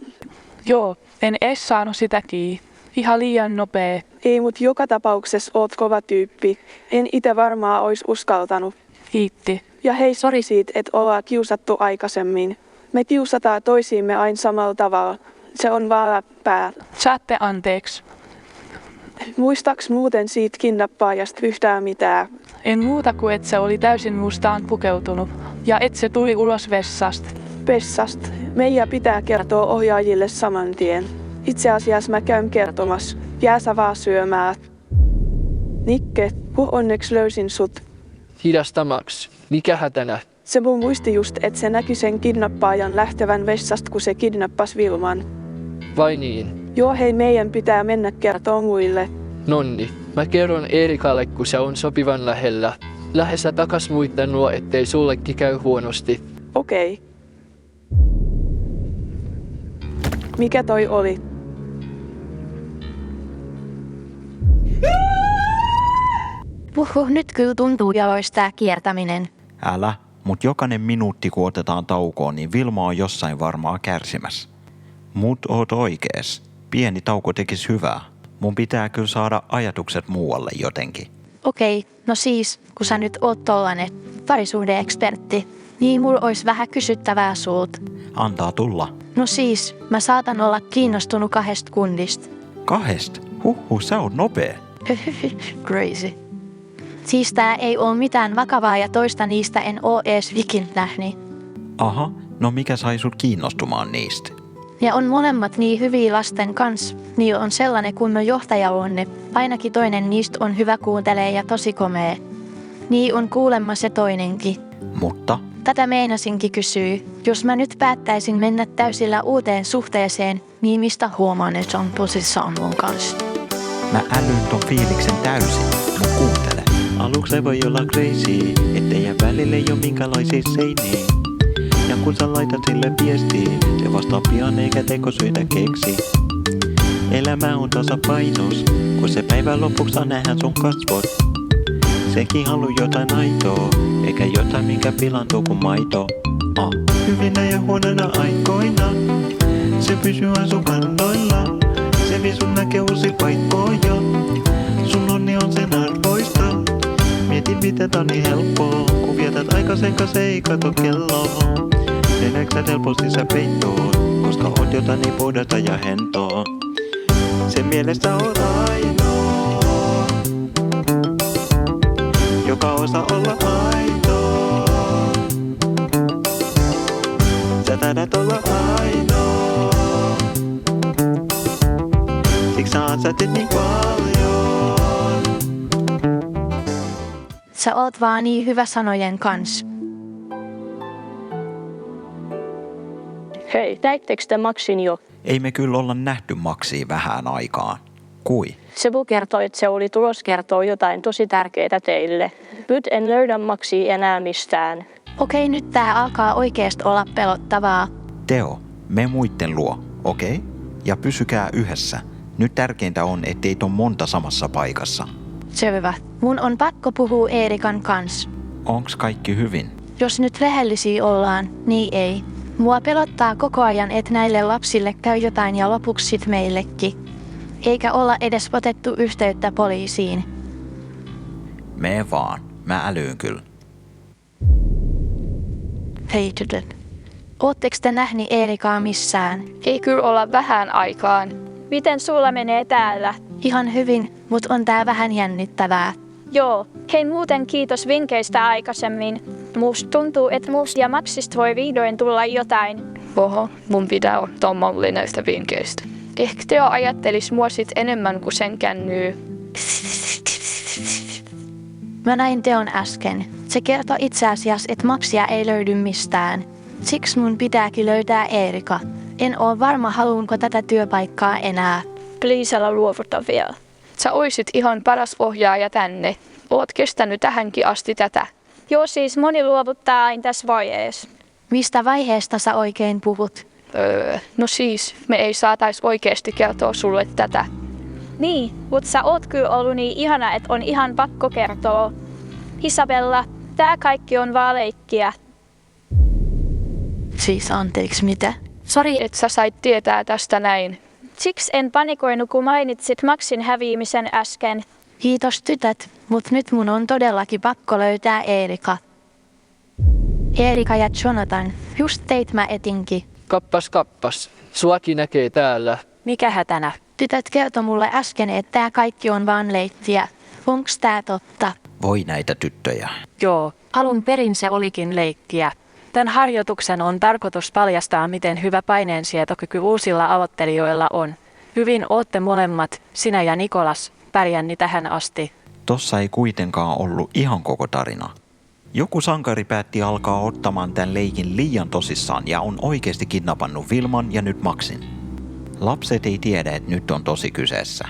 Joo, en edes saanut sitä kiinni. Ihan liian nopea. Ei, mut joka tapauksessa oot kova tyyppi. En itse varmaan ois uskaltanut. Kiitti. Ja hei, sori siitä, että ollaan kiusattu aikaisemmin. Me kiusataan toisiimme aina samalla tavalla. Se on vaan läppää. Saatte anteeksi. Muistaaks muuten siitä kidnappaajasta yhtään mitään? En muuta kuin, että se oli täysin mustaan pukeutunut. Ja että se tuli ulos vessasta. Vessasta. Meidän pitää kertoa ohjaajille saman tien. Itse asiassa mä käyn kertomassa. Jää sä vaan syömään. Nikke, onneksi löysin sut. Hidasta Max. Mikä hätänä? Se mun muisti just, että se näki sen kidnappaajan lähtevän vessasta, kun se kidnappas Vilman. Vai niin? Joo, hei, meidän pitää mennä kertoa muille. Nonni, mä kerron Eerikalle, kun se on sopivan lähellä. Lähde sä takas muitten luo, ettei sullekin käy huonosti. Okei. Mikä toi oli? Nyt kyllä tuntuu jaloista tää kiertäminen. Älä, mut jokainen minuutti kun otetaan taukoon, niin Vilma on jossain varmaa kärsimässä. Mut oot oikees. Pieni tauko tekis hyvää. Mun pitää kyllä saada ajatukset muualle jotenkin. Okei, no siis, kun sä nyt oot tollanen parisuhde-ekspertti, niin mulla ois vähän kysyttävää sulta. Antaa tulla. No siis, mä saatan olla kiinnostunut 2 kundista. 2? Sä oot nopee. Crazy. Siis tää ei oo mitään vakavaa ja toista niistä en oo ees vikin nähnyt. Aha, no mikä sai sut kiinnostumaan niistä? Ja on molemmat niin hyviä lasten kans. Niillä on sellainen kunnon johtajaluonne. Ainakin toinen niistä on hyvä kuuntelee ja tosi komea. Niin on kuulemma se toinenkin. Mutta? Tätä meinasinkin kysyä. Jos mä nyt päättäisin mennä täysillä uuteen suhteeseen, niin mistä huomaan, että on tosissaan mun kanssa? Mä älyn ton fiiliksen täysin, mut kuuntele. Aluksi se voi olla crazy, ettei jää välille jo minkälaisia seiniä. Ja kun sä laitat sille viestiä, se vastaa pian eikä tekosyitä keksi. Elämä on tasapainos, kun se päivän lopuksi saa nähdä sun kasvot. Sekin haluu jotain aitoa, eikä jotain minkä pilantuu kuin maito. Hyvinä ja huonoina aikoina, se pysyy sun kannoilla. Se vie sun näkee uusia paikkoja, sun onni on sen arvoista. Mieti miten tää on niin helppoa, kun vietät aika sen kanssa ei kato kelloa. Se näksä helposti sä peittoon, koska oot jotain niin puhdasta ja hentoa. Sen mielestä oot ainoa, joka osaa olla aitoa. Sä taidat olla ainoa, siksi sä ansaitit niin paljon. Sä oot vaan niin hyvä sanojen kans. Hei, näittekö te Maxin jo? Ei me kyllä olla nähty Maxia vähän aikaan. Kui? Sebu kertoi, että se oli tulos kertoa jotain tosi tärkeää teille. Nyt en löydä Maxia enää mistään. Okei, nyt tää alkaa oikeesti olla pelottavaa. Teo, me muitten luo, okei? Ja pysykää yhdessä. Nyt tärkeintä on, ettei ole monta samassa paikassa. Selvä. Mun on pakko puhua Eerikan kans. Onks kaikki hyvin? Jos nyt rehellisiä ollaan, niin ei. Mua pelottaa koko ajan, että näille lapsille käy jotain ja lopuksi sit meillekin. Eikä olla edes otettu yhteyttä poliisiin. Mee vaan. Mä älyyn kyllä. Hei tytöt. Ootteks te nähnyt Eerikaa missään? Ei kyllä olla vähän aikaan. Miten sulla menee täällä? Ihan hyvin, mut on tää vähän jännittävää. Joo, hei muuten kiitos vinkkeistä aikaisemmin. Musta tuntuu, että musta ja Maxista voi vihdoin tulla jotain. Oho, mun pitää ottaa malli näistä vinkkeistä. Ehkä Teo ajattelis mua sit enemmän kuin sen kännyy. Mä näin Teon äsken. Se kertoi itse asiassa, että Maxia ei löydy mistään. Siksi mun pitääkin löytää Eerika. En oo varma, haluunko tätä työpaikkaa enää. Please älä luovuta vielä. Sä oisit ihan paras ohjaaja tänne. Oot kestänyt tähänkin asti tätä. Joo, siis moni luovuttaa aina tässä vaiheessa. Mistä vaiheesta sä oikein puhut? No siis, me ei saatais oikeesti kertoa sulle tätä. Niin, mutta sä oot kyllä ollut niin ihana, että on ihan pakko kertoa. Isabella, tää kaikki on vaan leikkiä. Siis anteeksi, mitä? Sori, että sä sait tietää tästä näin. Siksi en panikoinut, kun mainitsit Maxin häviämisen äsken. Kiitos tytöt, mut nyt mun on todellakin pakko löytää Eerika. Eerika ja Jonathan, just teit mä etinkin. Kappas. Suakin näkee täällä. Mikä hätänä? Tytöt kertoi mulle äsken, että tää kaikki on vaan leikkiä. Onks tää totta? Voi näitä tyttöjä. Joo, alun perin se olikin leikkiä. Tämän harjoituksen on tarkoitus paljastaa, miten hyvä paineensietokyky uusilla aloittelijoilla on. Hyvin ootte molemmat, sinä ja Nikolas, pärjänni tähän asti. Tossa ei kuitenkaan ollut ihan koko tarina. Joku sankari päätti alkaa ottamaan tämän leikin liian tosissaan ja on oikeasti kidnappannut Vilman ja nyt Maxin. Lapset ei tiedä, että nyt on tosi kyseessä.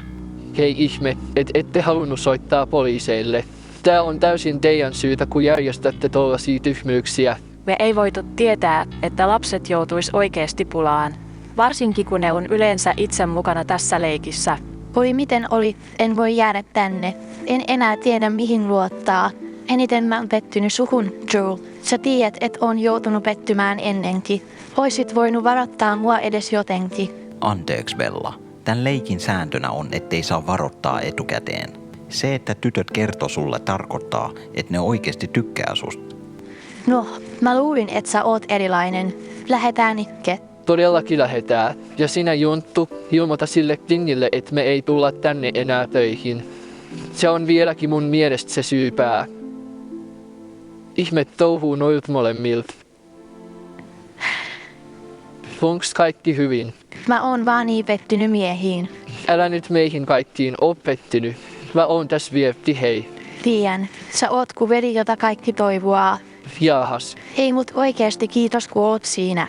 Hei ihme, ette halunnut soittaa poliiseille. Tää on täysin teidän syytä, kun järjestätte tuollaisia tyhmyyksiä. Me ei voitu tietää, että lapset joutuis oikeasti pulaan. Varsinkin kun ne on yleensä itse mukana tässä leikissä. Voi miten oli, en voi jäädä tänne. En enää tiedä mihin luottaa. Eniten mä oon pettynyt suhun, Joel. Sä tiedät, et oon joutunut pettymään ennenkin. Oisit voinut varoittaa mua edes jotenkin. Anteeksi, Bella. Tän leikin sääntönä on, ettei saa varoittaa etukäteen. Se, että tytöt kertoo sulle, tarkoittaa, että ne oikeasti tykkää susta. No, mä luulin, että sä oot erilainen. Lähetään Nikke. Todellakin lähetään. Ja sinä, Junttu, ilmoita sille Kingille, että me ei tulla tänne enää töihin. Se on vieläkin mun mielestä se syypää. Ihme touhuu noilta molemmilta. Onks kaikki hyvin? Mä oon vaan niin pettynyt miehiin. Älä nyt meihin kaikkiin oo pettynyt. Mä oon tässä vietti, hei. Tiedän, sä oot ku veli, jota kaikki toivoaa. Jaahas. Hei mut oikeesti kiitos kun oot siinä.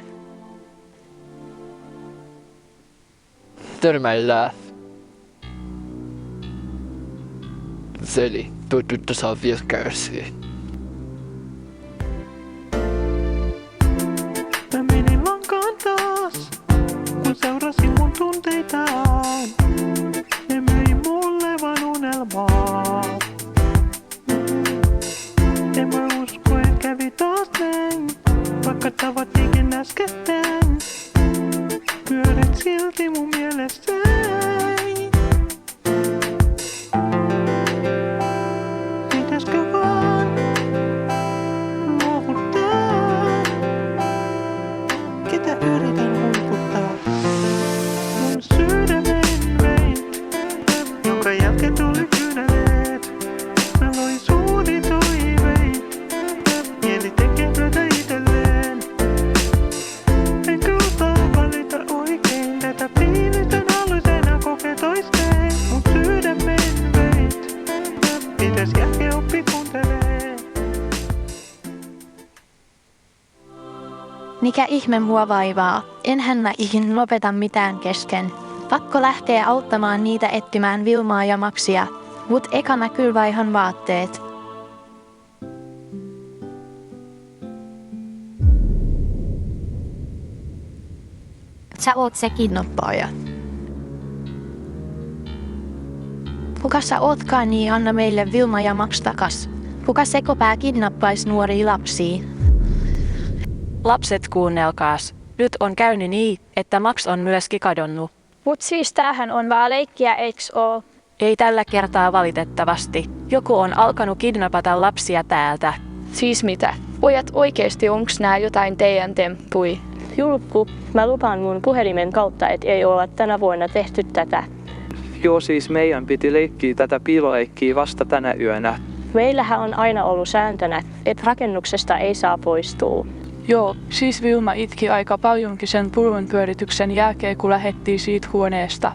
Törmäillään. Seli, tuo tyttö saa vielä kärsiä. Mä menin lankaan taas, kun seurasin mun tunteitaan. Ne myi mulle vaan unelmaa. En mä usko, et kävi taas näin, vaikka tavattiinkin äskettäin. Pyörit silti mun mielessäni. Pitäisikö vaan luovuttaa? Ketä yritän huiputtaa? Mun sydämen vein, jonka jälkeen tuli kyyneleet. Mä loin suuni toivein, mieli tekee työtä itselleen. Enkö osaa valita oikein, tätä fiilistä haluis enää kokea toisteen. Mun sydämen vein, pitäis jälkeen oppi kuuntelee. Mikä ihme mua vaivaa? Enhän mä ikin lopeta mitään kesken. Pakko lähteä auttamaan niitä etsimään Vilmaa ja Maxia. Mut eka mä kyllä vaihan vaatteet. Sä oot se Kidnappaaja. Kuka sä ootkaan, niin anna meille Vilma ja Max takas. Kuka sekopää kidnappais nuoria lapsia? Lapset, kuunnelkaas. Nyt on käynyt niin, että Max on myöskin kadonnut. Mut siis tämähän on vaan leikkiä, eiks oo? Ei tällä kertaa valitettavasti. Joku on alkanut kidnapata lapsia täältä. Siis mitä? Pojat oikeesti onks nää jotain teidän temppui? Julppu, mä lupaan mun puhelimen kautta, et ei olla tänä vuonna tehty tätä. Joo, siis meidän piti leikkiä tätä piiloleikkiä vasta tänä yönä. Meillähän on aina ollut sääntönä, että rakennuksesta ei saa poistua. Joo, siis Vilma itki aika paljonkin sen purun pyörityksen jälkeen, kun lähettiin siitä huoneesta.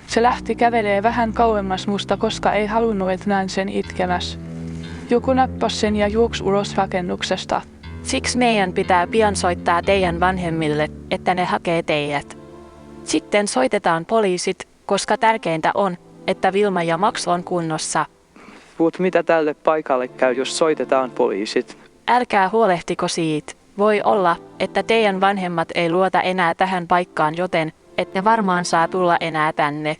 Se lähti kävelee vähän kauemmas musta, koska ei halunnut, että näin sen itkemässä. Joku nappasi sen ja juoksi ulos rakennuksesta. Siksi meidän pitää pian soittaa teidän vanhemmille, että ne hakee teidät. Sitten soitetaan poliisit, koska tärkeintä on, että Vilma ja Max on kunnossa. Mut mitä tälle paikalle käy, jos soitetaan poliisit? Älkää huolehtiko siitä. Voi olla, että teidän vanhemmat ei luota enää tähän paikkaan, joten ette varmaan saa tulla enää tänne.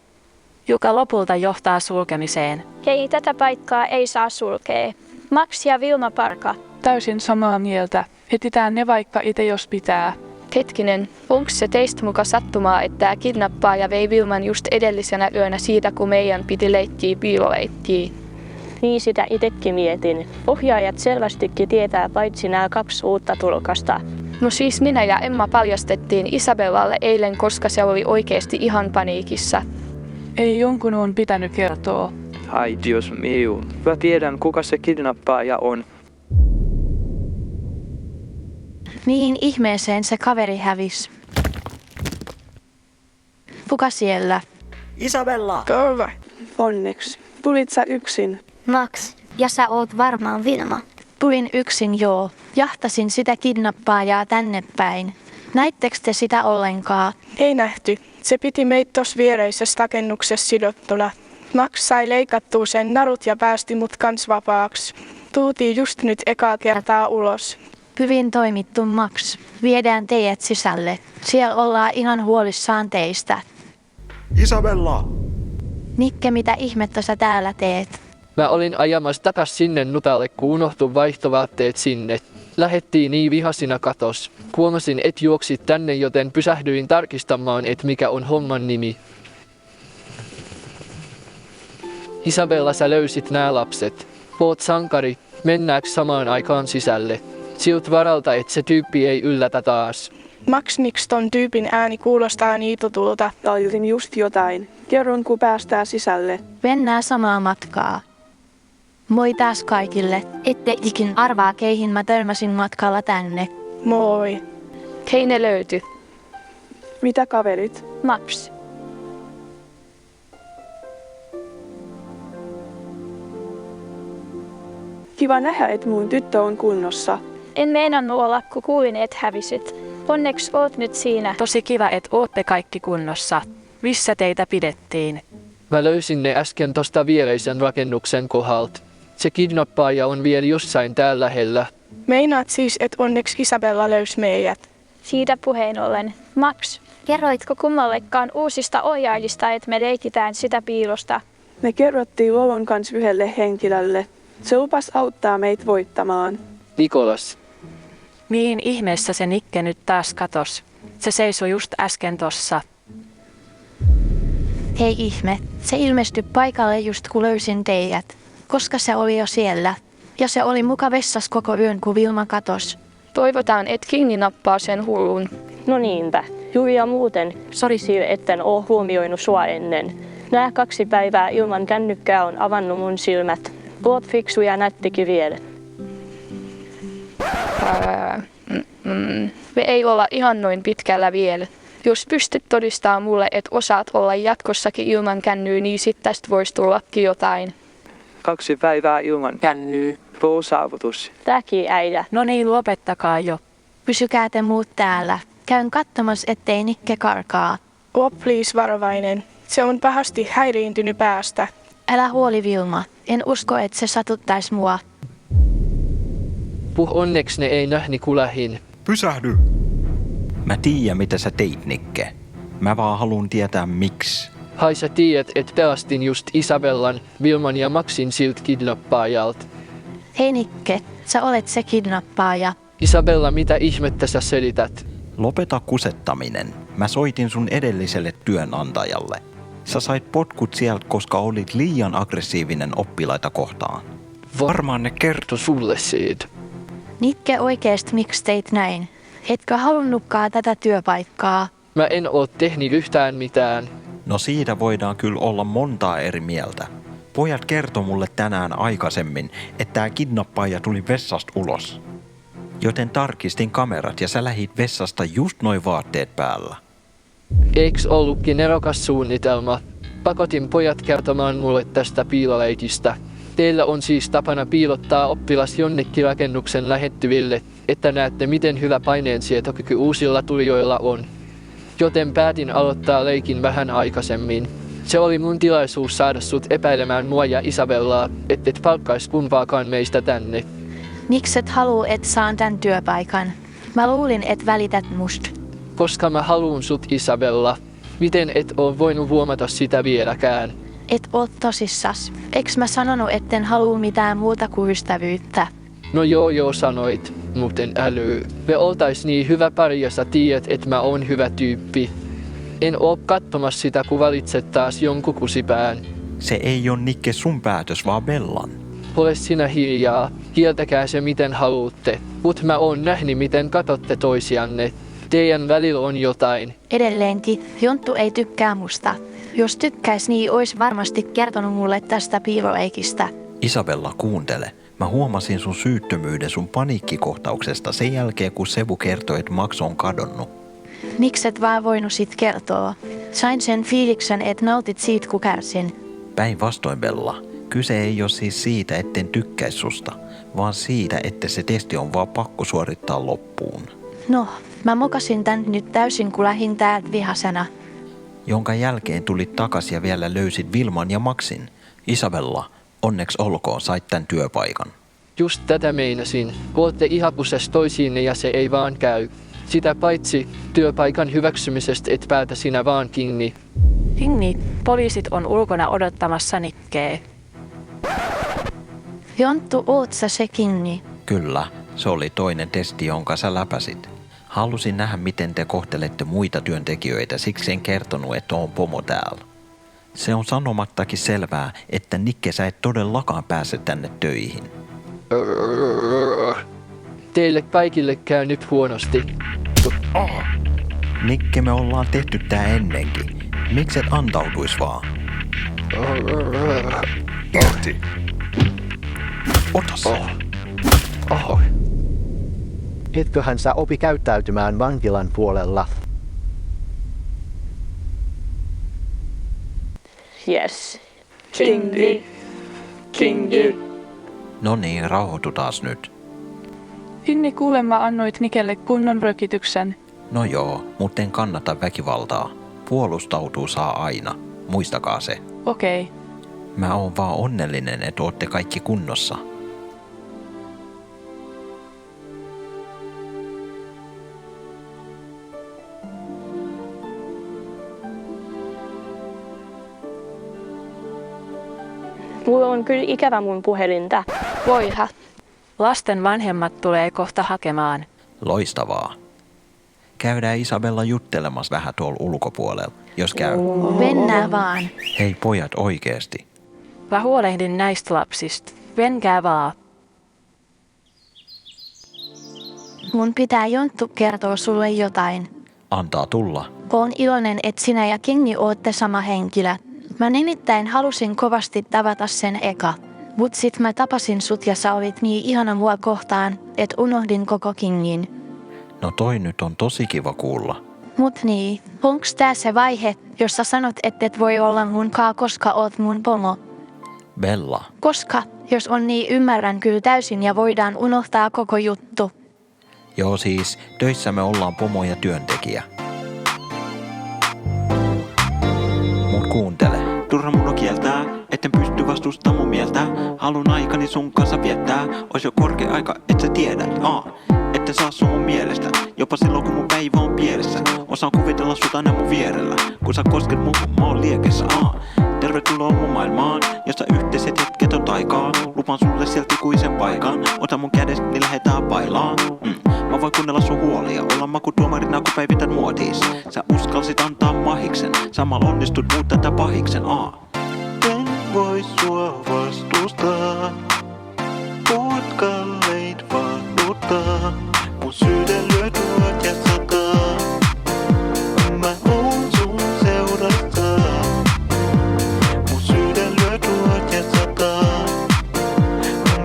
Joka lopulta johtaa sulkemiseen. Hei, tätä paikkaa ei saa sulkea. Max ja Vilma parka. Täysin samaa mieltä. Etsitään ne vaikka itse jos pitää. Hetkinen, onks se teistä muka sattumaa, että tää kidnappaaja vei Vilman just edellisenä yönä siitä, kun meidän piti leikkiä piiloleikkiä? Niin sitä itekin mietin. Ohjaajat selvästikin tietää paitsi nämä 2 uutta tulokasta. No siis minä ja Emma paljastettiin Isabellalle eilen, koska se oli oikeesti ihan paniikissa. Ei jonkun on pitänyt kertoa. Ai Dios mio, mä tiedän kuka se kidnappaaja on. Mihin ihmeeseen se kaveri hävis? Kuka siellä? Isabella! Kova! Onneksi. Tulit sä yksin? Max, ja sä oot varmaan Vilma. Tulin yksin, joo. Jahtasin sitä kidnappaajaa tänne päin. Näittekö te sitä ollenkaan? Ei nähty. Se piti meitä tuossa viereisessä rakennuksessa sidottuna. Max sai leikattua sen narut ja päästi mut kans vapaaksi. Tultiin just nyt ekaa kertaa ulos. Hyvin toimittu, Max. Viedään teidät sisälle. Siellä ollaan ihan huolissaan teistä. Isabella! Nikke, mitä ihmettä sä täällä teet? Mä olin ajamassa takas sinne nutalle, kun unohtui vaihtovaatteet sinne. Lähettiin niin vihasina katos. Huomasin, et juoksit tänne, joten pysähdyin tarkistamaan, et mikä on homman nimi. Isabella, sä löysit nää lapset. Oot sankari, mennäänkö samaan aikaan sisälle? Siltä varalta, et se tyyppi ei yllätä taas. Max, miksi ton tyypin ääni kuulostaa niin tutulta? Tajusin just jotain. Kerron, kun päästään sisälle. Mennään samaa matkaa. Moi taas kaikille. Ette ikin arvaa, keihin mä törmäsin matkalla tänne. Moi. Hei, ne löytyi. Mitä kaverit? Max. Kiva nähdä, että mun tyttö on kunnossa. En meinannut olla, kun kuulin, et hävisit. Onneksi oot nyt siinä. Tosi kiva, että ootte kaikki kunnossa. Missä teitä pidettiin? Mä löysin ne äsken tosta viereisen rakennuksen kohdalta. Se kidnappaaja on vielä jossain täällä lähellä. Meinaat siis, että onneksi Isabella löysi meidät? Siitä puheen ollen. Max, kerroitko kummallekaan uusista ohjaajista, että me leikitään sitä piilosta? Me kerrottiin Lolon kanssa yhdelle henkilölle. Se lupas auttaa meitä voittamaan. Nikolas. Mihin ihmeessä se Nikke nyt taas katos? Se seisoi just äsken tossa. Hei ihme, se ilmestyi paikalle just kun löysin teidät. Koska se oli jo siellä. Ja se oli muka vessassa koko yön, kun Vilma katos. Toivotaan, et kiinni nappaa sen hullun. No niinpä. Julia muuten, sori siitä, etten oo huomioinut sua ennen. Nää 2 päivää ilman kännykkää on avannut mun silmät. Oot fiksu ja nättikin vielä. Me ei olla ihan noin pitkällä vielä. Jos pystyt todistamaan mulle, että osaat olla jatkossakin ilman kännyä, niin sit tästä voisi tullakin jotain. 2 päivää ilman kännyä. Saavutus. Tääkin äidä. No niin, lopettakaa jo. Pysykää te muut täällä. Käyn katsomassa, ettei Nikke karkaa. Oo please varovainen. Se on pahasti häiriintynyt päästä. Älä huoli, Vilma. En usko, että se satuttais mua. Onneksi ne ei nähni kulähin. Pysähdy! Mä tiedän, mitä sä teit, Nikke. Mä vaan haluan tietää miksi. Hai, sä tiedät, että pelastin just Isabellan, Vilman ja Maxin siltä kidnappaajalta. Hei Nikke, sä olet se kidnappaaja. Isabella, mitä ihmettä sä selität? Lopeta kusettaminen. Mä soitin sun edelliselle työnantajalle. Sä sait potkut sieltä, koska olit liian aggressiivinen oppilaita kohtaan. Varmaan ne kertoi sulle siitä. Nikke, oikeesti miksi teit näin? Etkö halunnutkaan tätä työpaikkaa? Mä en oo tehnyt yhtään mitään. No siitä voidaan kyllä olla montaa eri mieltä. Pojat kertoi mulle tänään aikaisemmin, että tää kidnappaaja tuli vessasta ulos. Joten tarkistin kamerat ja sä lähit vessasta just noin vaatteet päällä. Eiks ollutkin nerokas suunnitelma? Pakotin pojat kertomaan mulle tästä piiloleikistä. Teillä on siis tapana piilottaa oppilas jonnekin rakennuksen lähettyville, että näette miten hyvä paineensietokyky uusilla tulijoilla on. Joten päätin aloittaa leikin vähän aikaisemmin. Se oli mun tilaisuus saada sut epäilemään mua ja Isabellaa, ettet palkkais kumpaakaan meistä tänne. Mikset haluu, et saan tän työpaikan? Mä luulin, et välität musta. Koska mä haluun sut, Isabella. Miten et oo voinut huomata sitä vieläkään? Et oo tosissas. Eiks mä sanonut, etten haluu mitään muuta kuin ystävyyttä? No joo sanoit, muuten älyy. Me oltais niin hyvä pari ja sä tiedät, et mä oon hyvä tyyppi. En oo kattomassa sitä, kun valitset taas jonkun kusipään. Se ei oo Nikke sun päätös, vaan Bellan. Ole sinä hiljaa. Kieltäkää se miten haluutte. Mut mä oon nähnyt miten katotte toisianne. Teidän välillä on jotain. Edelleenkin, Jonttu ei tykkää musta. Jos tykkäis, niin ois varmasti kertonut mulle tästä piiloleikistä. Isabella, kuuntele. Mä huomasin sun syyttömyyden sun paniikkikohtauksesta sen jälkeen, kun Sebu kertoi, että Max on kadonnut. Mikset vaan voinut sit kertoa? Sain sen fiiliksen, että nautit siitä, kun kärsin. Päinvastoin, Bella. Kyse ei ole siis siitä, etten tykkäisi susta, vaan siitä, että se testi on vaan pakko suorittaa loppuun. No, mä mokasin tän nyt täysin, kun lähdin täältä vihasena. jonka jälkeen tulit takas ja vielä löysit Vilman ja Maxin. Isabella, onneksi olkoon, sait tän työpaikan. Just tätä meinasin. Olette ihapuses toisiinne ja se ei vaan käy. Sitä paitsi työpaikan hyväksymisestä et päätä sinä vaan kiinni. Kinni, poliisit on ulkona odottamassa Nikkee. Jonttu, oot sä se Kingi? Kyllä, se oli toinen testi, jonka sä läpäsit. Halusin nähdä, miten te kohtelette muita työntekijöitä, siksi en kertonut, että on pomo täällä. Se on sanomattakin selvää, että Nikke sä et todellakaan pääse tänne töihin. Teille kaikille käy nyt huonosti. Nikke, me ollaan tehty tää ennenkin. Mikset antautuis vaan? Irti. Ota se. Etköhän sä opi käyttäytymään vankilan puolella? Yes. Kingi. No niin, rauhoitu taas nyt. Kinni, kuulemma annoit Nikelle kunnon rökityksen. No joo, mutta en kannata väkivaltaa. Puolustautuu saa aina. Muistakaa se. Okei. Mä oon vaan onnellinen, että ootte kaikki kunnossa. Mulla on kyllä ikävä mun puhelinta. Voiha. Lasten vanhemmat tulee kohta hakemaan. Loistavaa. Käydään Isabella juttelemassa vähän tuolla ulkopuolella, jos käy. Mennään vaan. Hei pojat, oikeesti. Mä huolehdin näistä lapsista. Venkää vaan. Mun pitää Jonttu kertoa sulle jotain. Antaa tulla. Oon iloinen, että sinä ja Kingi ootte sama henkilö. Mä nimittäin halusin kovasti tavata sen eka. Mut sit mä tapasin sut ja sä olit niin ihana mua kohtaan, et unohdin koko Kingin. No toi nyt on tosi kiva kuulla. Mut niin, onks tää se vaihe, jossa sanot, et voi olla munkaan, koska oot mun pomo? Bella. Koska, jos on niin, ymmärrän kyllä täysin ja voidaan unohtaa koko juttu. Joo siis, töissä me ollaan pomo ja työntekijä. Mut kuuntele. Turha mun on kieltää, etten pysty vastustamaan mun mieltä. Halun aikani sun kanssa viettää. Ois jo korkea aika, et sä tiedät, ette saa sun mun mielestä. Jopa silloin kun mun päivä on pielessä. Osaan kuvitella sut aina mun vierellä. Kun sä kosket mun, kun mä oon liekessä, Tervetuloa mun maailmaan, jossa yhteiset hetket on taikaa. Lupaan sulle sieltä ikuisen paikan. Ota mun kädestä, niin lähetään bailaan. Mä voin kuunnella sun huolia, olla makutuomarina kun päivität muotiis. Sä uskalsit antaa mahiksen, samalla onnistut muut tätä pahiksen, En voi sua vastustaa, oot kalleit vannuttaa. Mun sydän lyö tuot ja sataa, mä oon sun seurassa. Mun sydän lyö tuot ja sataa,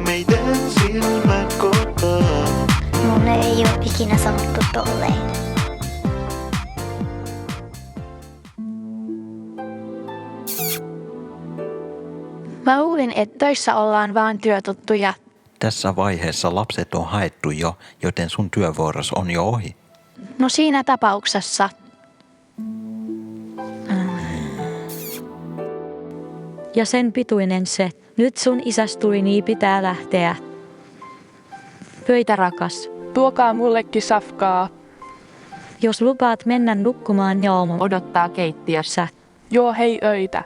meidän silmät kohtaa. Mun ei oo ikinä sanottu tolleen. Mä luulin, että töissä ollaan vaan työtuttuja. Tässä vaiheessa lapset on haettu jo, joten sun työvuoros on jo ohi. No siinä tapauksessa. Ja sen pituinen se. Nyt sun isäs tuli, niin pitää lähteä. Pöitä rakas. Tuokaa mullekin safkaa. Jos lupaat mennä nukkumaan, Jaumo odottaa keittiössä. Joo, hei öitä.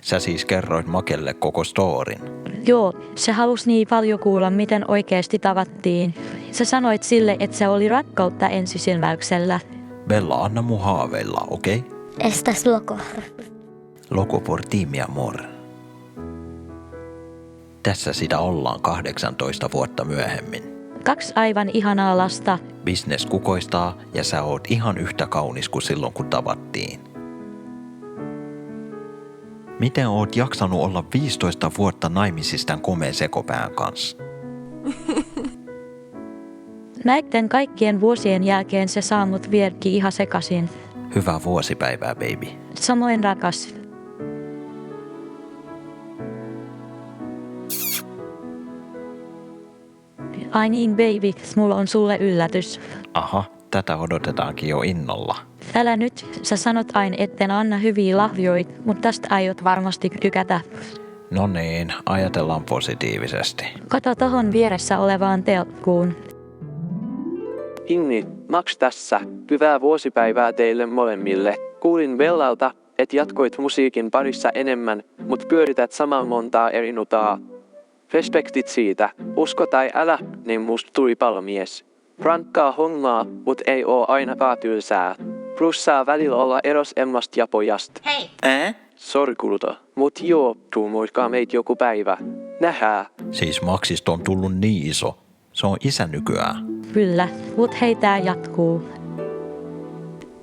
Sä siis kerroit Makelle koko storin. Joo, se halusi niin paljon kuulla, miten oikeasti tavattiin. Sä sanoit sille, että se oli rakkautta ensisilmäyksellä. Bella, anna mun haaveilla, okei? Estás loco. Loco por ti, mi amor. Tässä sitä ollaan 18 vuotta myöhemmin. 2 aivan ihanaa lasta. Business kukoistaa ja sä oot ihan yhtä kaunis kuin silloin kun tavattiin. Miten oot jaksanut olla 15 vuotta naimisissa tämän komeen sekopään kanssa? Näitten kaikkien vuosien jälkeen se saa mut vierki ihan sekasin. Hyvää vuosipäivää, baby. Samoin rakas. Ai niin, baby, mulla on sulle yllätys. Aha, tätä odotetaankin jo innolla. Älä nyt, sä sanot aina, etten anna hyviä lahjoja, mutta tästä aiot varmasti tykätä. No niin, ajatellaan positiivisesti. Kato tohon vieressä olevaan telkkuun. Inni, Max tässä. Hyvää vuosipäivää teille molemmille. Kuulin Bellalta, että jatkoit musiikin parissa enemmän, mut pyörität saman montaa eri nutaa. Respektit siitä. Usko tai älä, niin musta tuli palomies. Rankkaa hommaa, mut ei oo ainakaan tylsää. Plussaa välillä olla eros emmast ja pojast. Hei! Sori kulta, mut joo, tuumoikaa meit joku päivä. Nähdään. Siis Maxista on tullut niin iso. Se on isä nykyään. Kyllä, mut hei tää jatkuu.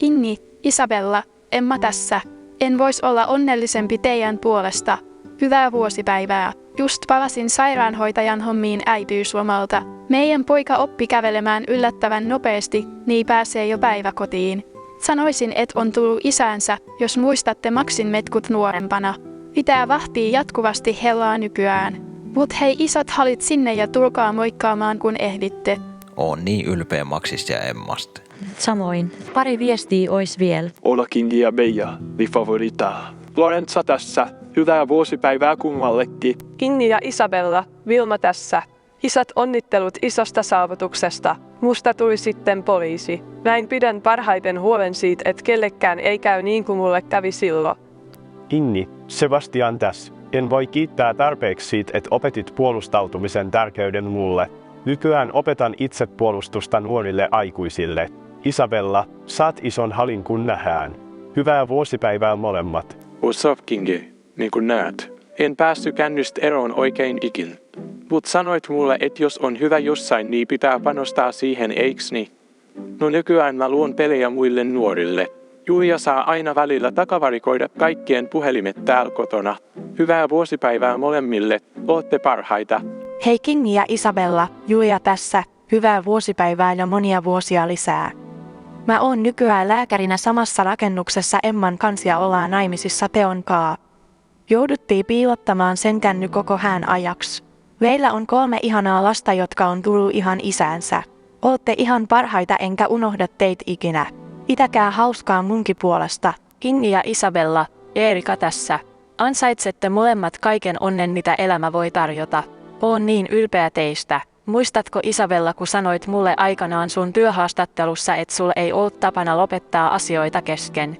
Inni, Isabella, Emma tässä. En vois olla onnellisempi teidän puolesta. Hyvää vuosipäivää. Just palasin sairaanhoitajan hommiin äitiyslomalta. Meidän poika oppi kävelemään yllättävän nopeasti, niin pääsee jo päiväkotiin. Sanoisin, että on tullut isänsä, jos muistatte Maxin metkut nuorempana. Pitää vahtii jatkuvasti hellaa nykyään. Mut hei isot halit sinne ja tulkaa moikkaamaan kun ehditte. Oon niin ylpeä Maxista ja Emmasta. Samoin. Pari viestiä ois vielä. Hola Kingi ja Beija, mi favorita. Lorenza tässä. Hyvää vuosipäivää kummallekin. Kingi ja Isabella, Vilma tässä. Isät onnittelut isosta saavutuksesta. Musta tuli sitten poliisi. Näin pidän parhaiten huolen siitä, että kellekään ei käy niin kuin mulle kävi silloin. Inni, Sebastian tässä. En voi kiittää tarpeeksi siitä, että opetit puolustautumisen tärkeyden mulle. Nykyään opetan itsepuolustusta nuorille aikuisille. Isabella, saat ison halin kun nähdään. Hyvää vuosipäivää molemmat. What's up Kingi? Niin kuin näet. En päässyt kännystä eroon oikein ikin. Mut sanoit mulle, että jos on hyvä jossain, niin pitää panostaa siihen, eiks niin? No nykyään mä luon pelejä muille nuorille. Julia saa aina välillä takavarikoida kaikkien puhelimet täällä kotona. Hyvää vuosipäivää molemmille, ootte parhaita. Hei Kingi ja Isabella, Julia tässä. Hyvää vuosipäivää ja monia vuosia lisää. Mä oon nykyään lääkärinä samassa rakennuksessa Emman kanssa ja ollaan naimisissa Teon kaa. Jouduttiin piilottamaan sen känny koko hään ajaksi. Meillä on 3 ihanaa lasta, jotka on tullut ihan isänsä. Ootte ihan parhaita enkä unohda teitä ikinä. Pitäkää hauskaa munkin puolesta. Kingi ja Isabella, Erika tässä. Ansaitsette molemmat kaiken onnen, mitä elämä voi tarjota. Oon niin ylpeä teistä. Muistatko Isabella, kun sanoit mulle aikanaan sun työhaastattelussa, että sul ei ollut tapana lopettaa asioita kesken?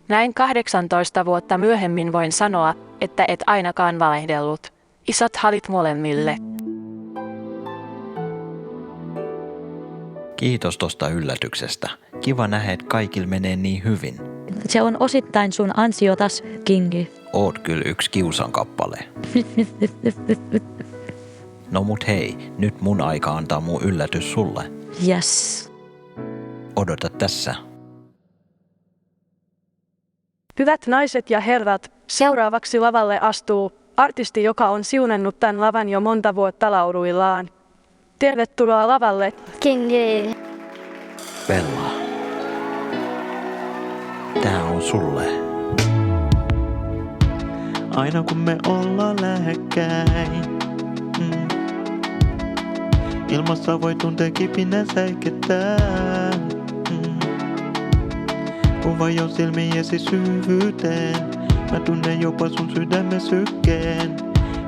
Näin 18 vuotta myöhemmin voin sanoa, että et ainakaan vaihdellut. Isot halit molemmille. Kiitos tosta yllätyksestä. Kiva nähdä, että kaikilla menee niin hyvin. Se on osittain sun ansiotas, Kingi. Oot kyllä yksi kiusan kappale. No mut hei, nyt mun aika antaa mun yllätys sulle. Yes. Odota tässä. Hyvät naiset ja herrat, seuraavaksi lavalle astuu artisti, joka on siunannut tämän lavan jo monta vuotta lauruillaan. Tervetuloa lavalle. Kingi. Bella. Tää on sulle. Aina kun me ollaan lähekkäin, ilmassa voi tuntea kipinä säikettää. Kuva jo silmiesi syvyyteen, mä tunnen jopa sun sydämen sykkeen.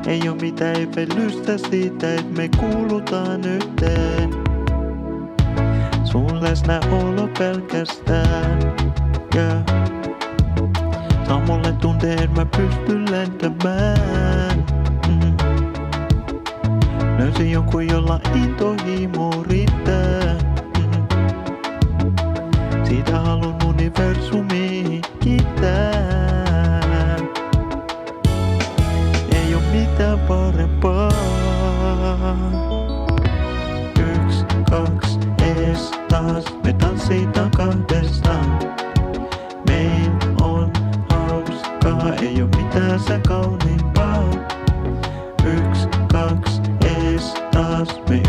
Ei oo mitään epäilystä siitä, et me kuulutaan yhteen. Sun läsnäolo pelkästään, yeah. Saa mulle tunteen, mä pystyn lentämään. Löysin jonkun, jolla intohimo riittää. Siitä haluun universumiin kiittää. Ei oo mitään parempaa. 1, 2, ees taas me tanssitaan kahdestaan. Meil on hauskaa, ei oo mitään sen kauniimpaa. 1, 2, ees taas me